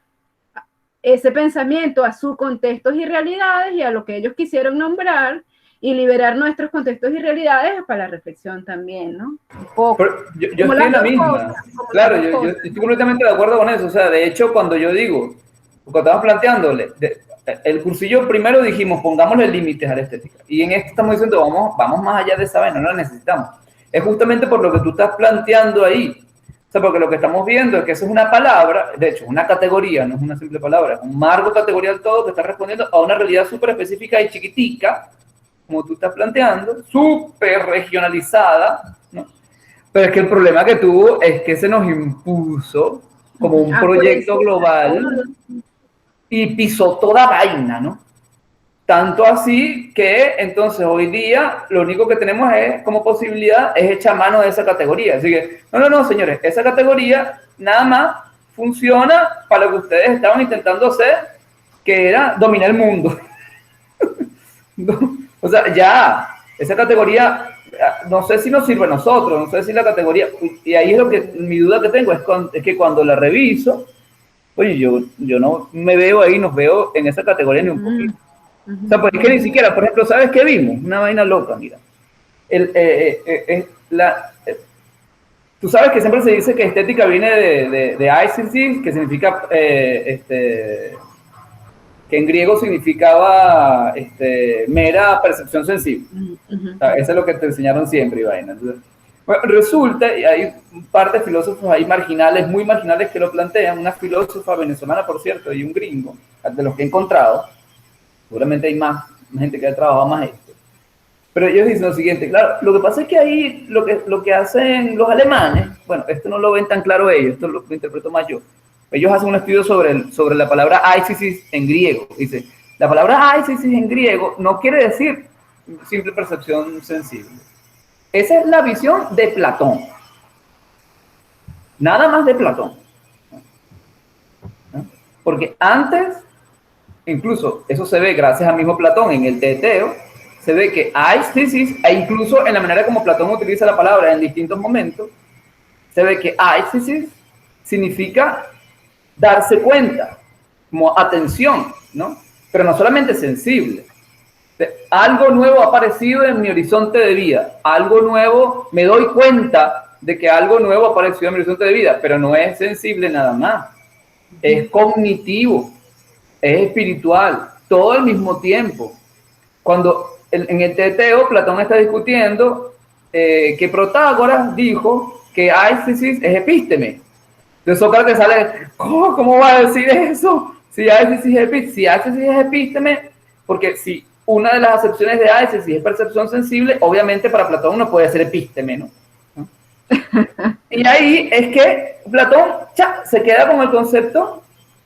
ese pensamiento a sus contextos y realidades y a lo que ellos quisieron nombrar, y liberar nuestros contextos y realidades para la reflexión también, ¿no? Un poco. Yo estoy en la misma. Claro, yo estoy completamente de acuerdo con eso. O sea, de hecho, cuando yo digo, cuando estamos planteándole, el cursillo primero dijimos, pongámosle límites a la estética. Y en esto estamos diciendo, vamos más allá de esa vaina, no la necesitamos. Es justamente por lo que tú estás planteando ahí. O sea, porque lo que estamos viendo es que eso es una palabra, de hecho, una categoría, no es una simple palabra, es un marco categorial todo que está respondiendo a una realidad súper específica y chiquitica, como tú estás planteando, súper regionalizada, ¿no? Pero es que el problema que tuvo es que se nos impuso como un proyecto global y pisó toda vaina, ¿no? Tanto así que entonces hoy día lo único que tenemos como posibilidad es echar mano de esa categoría. Así que, no, señores, esa categoría nada más funciona para lo que ustedes estaban intentando hacer, que era dominar el mundo. O sea, ya, esa categoría, no sé si nos sirve a nosotros, no sé si la categoría, y ahí es lo que, mi duda que tengo, es que cuando la reviso, oye, yo no me veo ahí, nos veo en esa categoría ni un poquito. O sea, pues es que ni siquiera, por ejemplo, ¿sabes qué vimos? Una vaina loca, mira. Tú sabes que siempre se dice que estética viene de aesthesis, que significa, que en griego significaba mera percepción sensible. O sea, eso es lo que te enseñaron siempre, Ivaina. Entonces, bueno, resulta, y hay un par de filósofos ahí marginales, muy marginales, que lo plantean, una filósofa venezolana, por cierto, y un gringo, de los que he encontrado, seguramente hay más gente que ha trabajado más esto, Pero ellos dicen lo siguiente, claro, lo que pasa es que ahí lo que hacen los alemanes, bueno, esto no lo ven tan claro ellos, esto lo interpreto más yo. Ellos hacen un estudio sobre la palabra aisis en griego. Dice, la palabra aisis en griego no quiere decir simple percepción sensible. Esa es la visión de Platón. Nada más de Platón. ¿No? Porque antes, incluso eso se ve gracias al mismo Platón en el Teteo, se ve que aisis, e incluso en la manera como Platón utiliza la palabra en distintos momentos, se ve que aisis significa darse cuenta, como atención, ¿no? Pero no solamente sensible. Algo nuevo ha aparecido en mi horizonte de vida, algo nuevo, me doy cuenta de que algo nuevo ha aparecido en mi horizonte de vida, pero no es sensible nada más, es cognitivo, es espiritual, todo al mismo tiempo. Cuando en el Teteo Platón está discutiendo que Protágoras dijo que aisis es epísteme. De Sócrates sale, oh, ¿cómo va a decir eso? Si aisis es epísteme, porque si una de las acepciones de aisis es percepción sensible, obviamente para Platón no puede ser epísteme, ¿no? Y ahí es que Platón se queda con el concepto,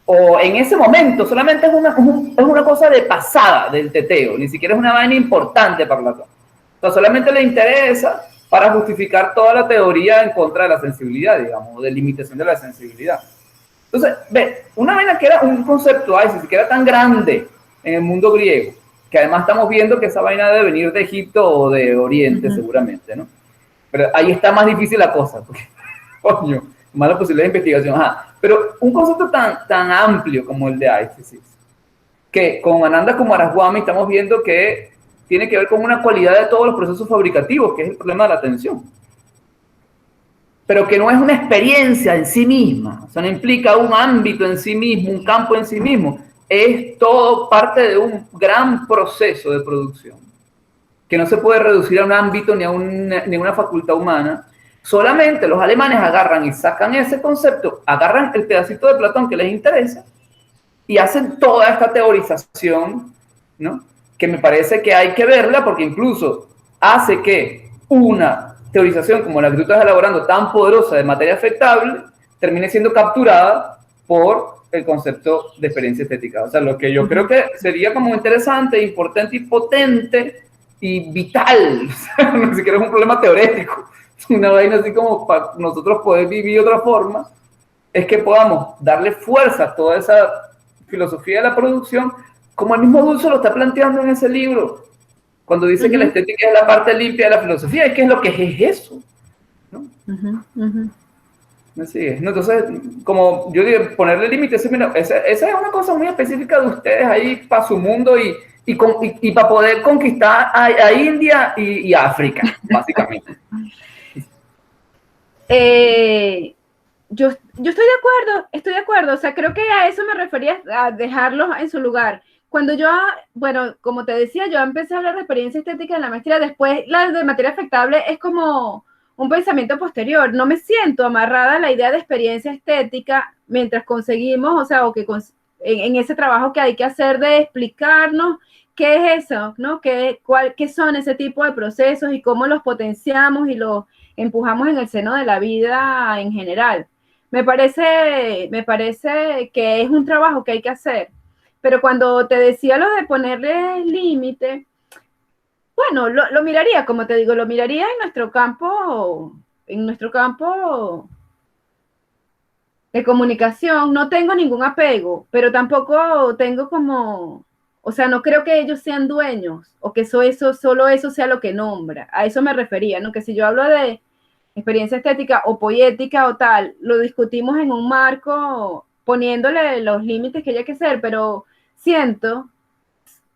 o en ese momento, solamente es una cosa de pasada del Teteo, ni siquiera es una vaina importante para Platón. O sea, solamente le interesa para justificar toda la teoría en contra de la sensibilidad, digamos, de limitación de la sensibilidad. Entonces, ve, una vaina que era un concepto, si que era tan grande en el mundo griego, que además estamos viendo que esa vaina debe venir de Egipto o de Oriente, seguramente, ¿no? Pero ahí está más difícil la cosa, porque, coño, más la posibilidad de investigación. Ajá. Pero un concepto tan amplio como el de aisis, que con Ananda Coomaraswamy estamos viendo que tiene que ver con una cualidad de todos los procesos fabricativos, que es el problema de la atención. Pero que no es una experiencia en sí misma, o sea, no implica un ámbito en sí mismo, un campo en sí mismo, es todo parte de un gran proceso de producción, que no se puede reducir a un ámbito ni a una facultad humana. Solamente los alemanes agarran y sacan ese concepto, agarran el pedacito de Platón que les interesa y hacen toda esta teorización, ¿no? Que me parece que hay que verla porque incluso hace que una teorización como la que tú estás elaborando, tan poderosa de materia afectable, termine siendo capturada por el concepto de experiencia estética. O sea, lo que yo creo que sería como interesante, importante y potente y vital, o sea, ni siquiera es un problema teórico, una vaina así como para nosotros poder vivir de otra forma, es que podamos darle fuerza a toda esa filosofía de la producción, como el mismo Dulce lo está planteando en ese libro, cuando dice que la estética es la parte limpia de la filosofía, es que es lo que es eso, ¿no? Así es. Entonces, como yo digo, ponerle límites, mira, esa es una cosa muy específica de ustedes ahí para su mundo y para poder conquistar a India y África, básicamente. Yo estoy de acuerdo, o sea, creo que a eso me refería, a dejarlos en su lugar. Cuando yo, bueno, como te decía, yo empecé a hablar de experiencia estética en la maestría, después la de materia afectable es como un pensamiento posterior, no me siento amarrada a la idea de experiencia estética mientras conseguimos, o sea, o que en ese trabajo que hay que hacer de explicarnos qué es eso, ¿no? ¿Qué son ese tipo de procesos y cómo los potenciamos y los empujamos en el seno de la vida en general. Me parece que es un trabajo que hay que hacer, pero cuando te decía lo de ponerle límite, bueno, lo miraría, como te digo, lo miraría en nuestro campo de comunicación. No tengo ningún apego, pero tampoco tengo como, o sea, no creo que ellos sean dueños o que solo eso sea lo que nombra. A eso me refería, ¿no? Que si yo hablo de experiencia estética o poética o tal, lo discutimos en un marco poniéndole los límites que haya que hacer, pero siento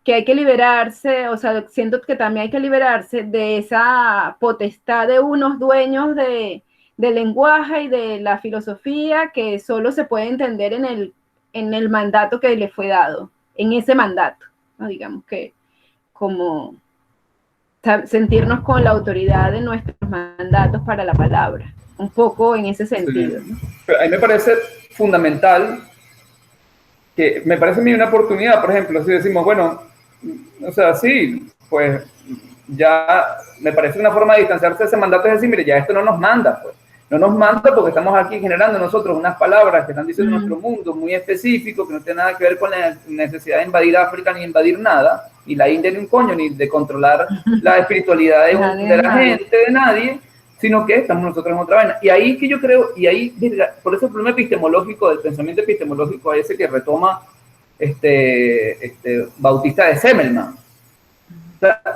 que hay que liberarse, o sea, siento que también hay que liberarse de esa potestad de unos dueños del lenguaje y de la filosofía que solo se puede entender en el mandato que le fue dado, en ese mandato, ¿no? Digamos que como sentirnos con la autoridad de nuestros mandatos para la palabra, un poco en ese sentido, ¿no? Pero a mí me parece fundamental, que me parece a mí una oportunidad, por ejemplo, si decimos, bueno, o sea, sí, pues ya me parece una forma de distanciarse de ese mandato, es decir, mire, ya esto no nos manda, pues. No nos manda porque estamos aquí generando nosotros unas palabras que están diciendo nuestro mundo muy específico, que no tiene nada que ver con la necesidad de invadir África ni invadir nada, ni la India ni un coño, ni de controlar la espiritualidad de la gente, de nadie, sino que estamos nosotros en otra vaina. Y ahí que yo creo, y ahí, por eso el problema epistemológico, del pensamiento epistemológico, ese que retoma Bautista de Semmelmann.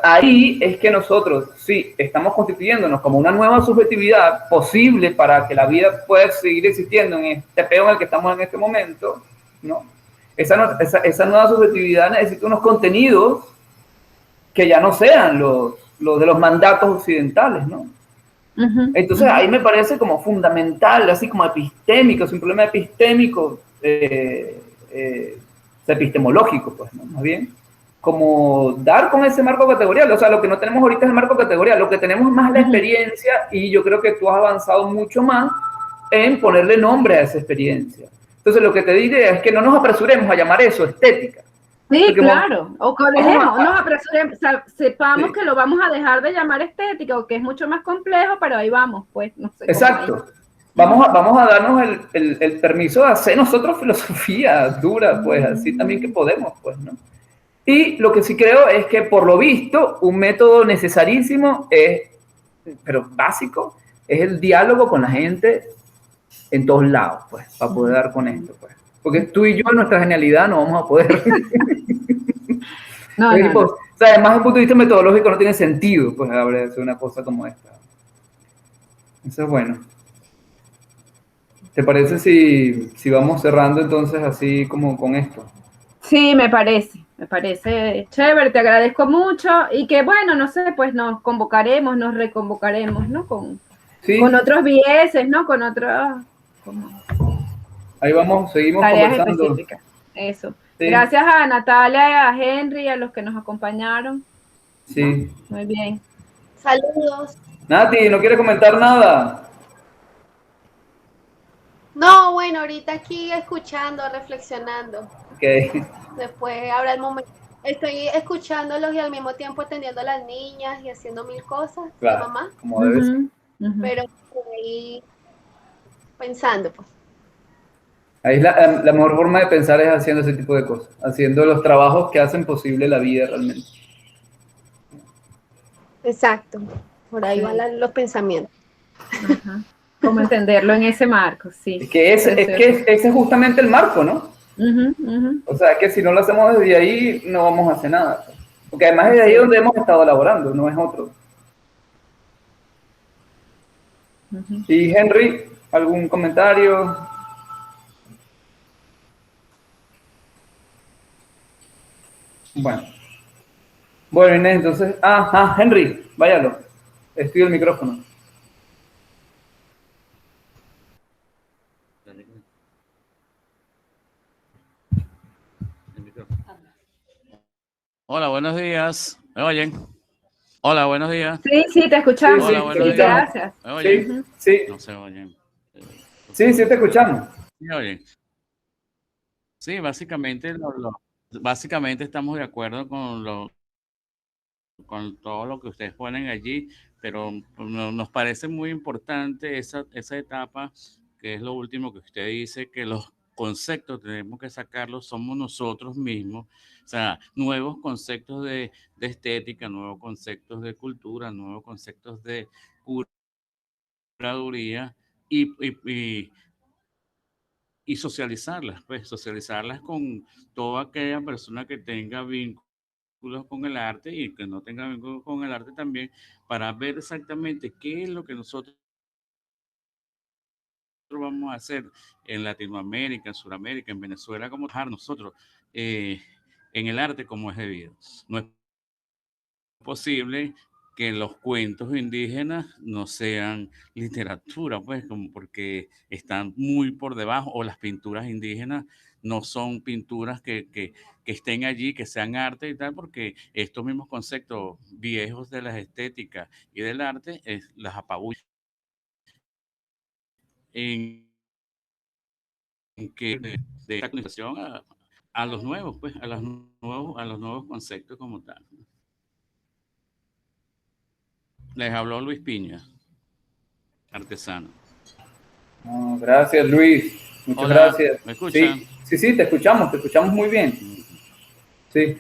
Ahí es que nosotros, sí, estamos constituyéndonos como una nueva subjetividad posible para que la vida pueda seguir existiendo en este peo en el que estamos en este momento, ¿no? Esa nueva subjetividad necesita unos contenidos que ya no sean los de los mandatos occidentales, ¿no? Entonces ahí me parece como fundamental, así como epistémico, es un problema epistémico, epistemológico, pues, ¿no? Más bien, como dar con ese marco categorial, o sea, lo que no tenemos ahorita es el marco categorial, lo que tenemos es más la experiencia, y yo creo que tú has avanzado mucho más en ponerle nombre a esa experiencia. Entonces lo que te diré es que no nos apresuremos a llamar eso estética. Sí, porque claro, o que dejemos, nos apresuremos, sepamos que lo vamos a dejar de llamar estética, o que es mucho más complejo, pero ahí vamos, pues, no sé. Exacto. Vamos a darnos el permiso de hacer nosotros filosofía dura, pues, así también que podemos, pues, ¿no? Y lo que sí creo es que, por lo visto, un método necesarísimo, pero básico, es el diálogo con la gente en todos lados, pues, para poder dar con esto, pues. Porque tú y yo, en nuestra genialidad, no vamos a poder. No. O sea, además, desde el punto de vista metodológico, no tiene sentido, pues, hacer una cosa como esta. Eso es bueno. ¿Te parece si vamos cerrando entonces así como con esto? Sí, me parece chévere, te agradezco mucho, y que bueno, no sé, pues nos convocaremos, nos reconvocaremos, ¿no? Con otros vieses, ¿no? Con otros... Ahí vamos, seguimos tareas conversando. Específicas. Eso. Sí. Gracias a Natalia, a Henry, a los que nos acompañaron. Sí. ¿No? Muy bien. Saludos. Nati, ¿no quieres comentar nada? No, bueno, ahorita aquí escuchando, reflexionando. Ok. Después habrá el momento. Estoy escuchándolos y al mismo tiempo atendiendo a las niñas y haciendo mil cosas, claro, de mamá. Como debe ser. Pero ahí pensando, pues. Ahí la mejor forma de pensar es haciendo ese tipo de cosas, haciendo los trabajos que hacen posible la vida realmente. Exacto, por ahí van los pensamientos. Ajá. Cómo entenderlo en ese marco, sí. Es que ese es justamente el marco, ¿no? O sea, que si no lo hacemos desde ahí, no vamos a hacer nada. Porque además es de ahí donde hemos estado elaborando, no es otro. Y Henry, ¿algún comentario? Bueno, Inés, entonces... Henry, váyalo. Estoy el micrófono. Hola, buenos días. ¿Me oyen? Hola, buenos días. Sí, te escuchamos. Hola, buenos días. Gracias. ¿Me oyen? Sí. No se oyen. Sí, te escuchamos. ¿Me oyen? Sí, básicamente, básicamente estamos de acuerdo con todo lo que ustedes ponen allí, pero nos parece muy importante esa etapa, que es lo último que usted dice, que los conceptos tenemos que sacarlos somos nosotros mismos, o sea, nuevos conceptos de estética, nuevos conceptos de cultura, nuevos conceptos de curaduría y socializarlas, pues socializarlas con toda aquella persona que tenga vínculos con el arte y que no tenga vínculos con el arte también, para ver exactamente qué es lo que nosotros vamos a hacer en Latinoamérica, en Sudamérica, en Venezuela, como trabajar nosotros en el arte como es debido. No es posible que los cuentos indígenas no sean literatura, pues, como porque están muy por debajo, o las pinturas indígenas no son pinturas que estén allí, que sean arte y tal, porque estos mismos conceptos viejos de las estéticas y del arte las apabullan en que de esta actualización a los nuevos, pues, a los nuevos conceptos como tal. Les habló Luis Piña, artesano. No, gracias, Luis. Muchas Hola, gracias. ¿me escuchan? Sí, te escuchamos muy bien. Sí.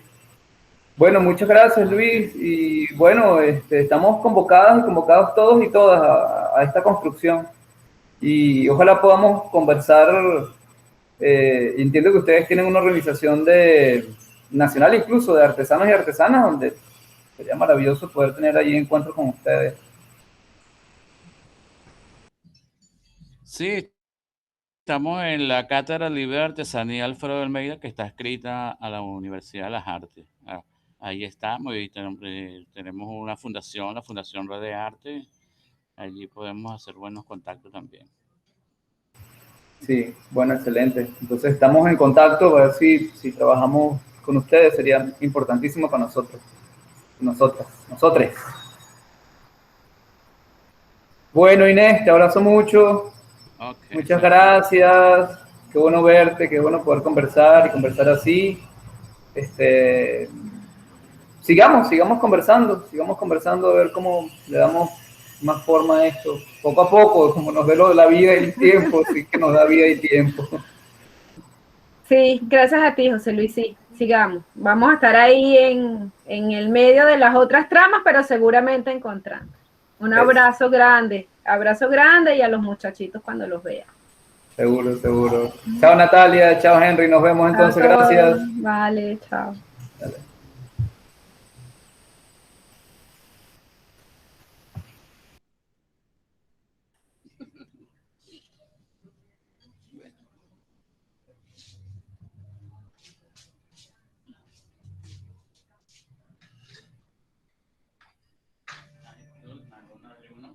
Bueno, muchas gracias, Luis. Y bueno, estamos convocadas y convocados todos y todas a esta construcción. Y ojalá podamos conversar. Entiendo que ustedes tienen una organización nacional incluso de artesanos y artesanas, donde sería maravilloso poder tener allí encuentros con ustedes. Sí, estamos en la Cátedra Libre de Artesanía Alfredo de Almeida, que está escrita a la Universidad de las Artes. Ahí estamos y tenemos una fundación, la Fundación Red de Arte. Allí podemos hacer buenos contactos también. Sí, bueno, excelente. Entonces estamos en contacto, a ver si trabajamos con ustedes, sería importantísimo para nosotros, nosotros. Bueno, Inés, te abrazo mucho. Okay, Muchas gracias. Qué bueno verte, qué bueno poder conversar y conversar así. Sigamos conversando a ver cómo le damos más forma a esto. Poco a poco, como nos ve lo de la vida y el tiempo, sí que nos da vida y tiempo. Sí, gracias a ti, José Luis, sí, sigamos. Vamos a estar ahí en el medio de las otras tramas, pero seguramente encontrando. Un abrazo grande y a los muchachitos cuando los vea. Seguro. Chao, Natalia, chao, Henry, nos vemos entonces, gracias. Vale, chao. Dale.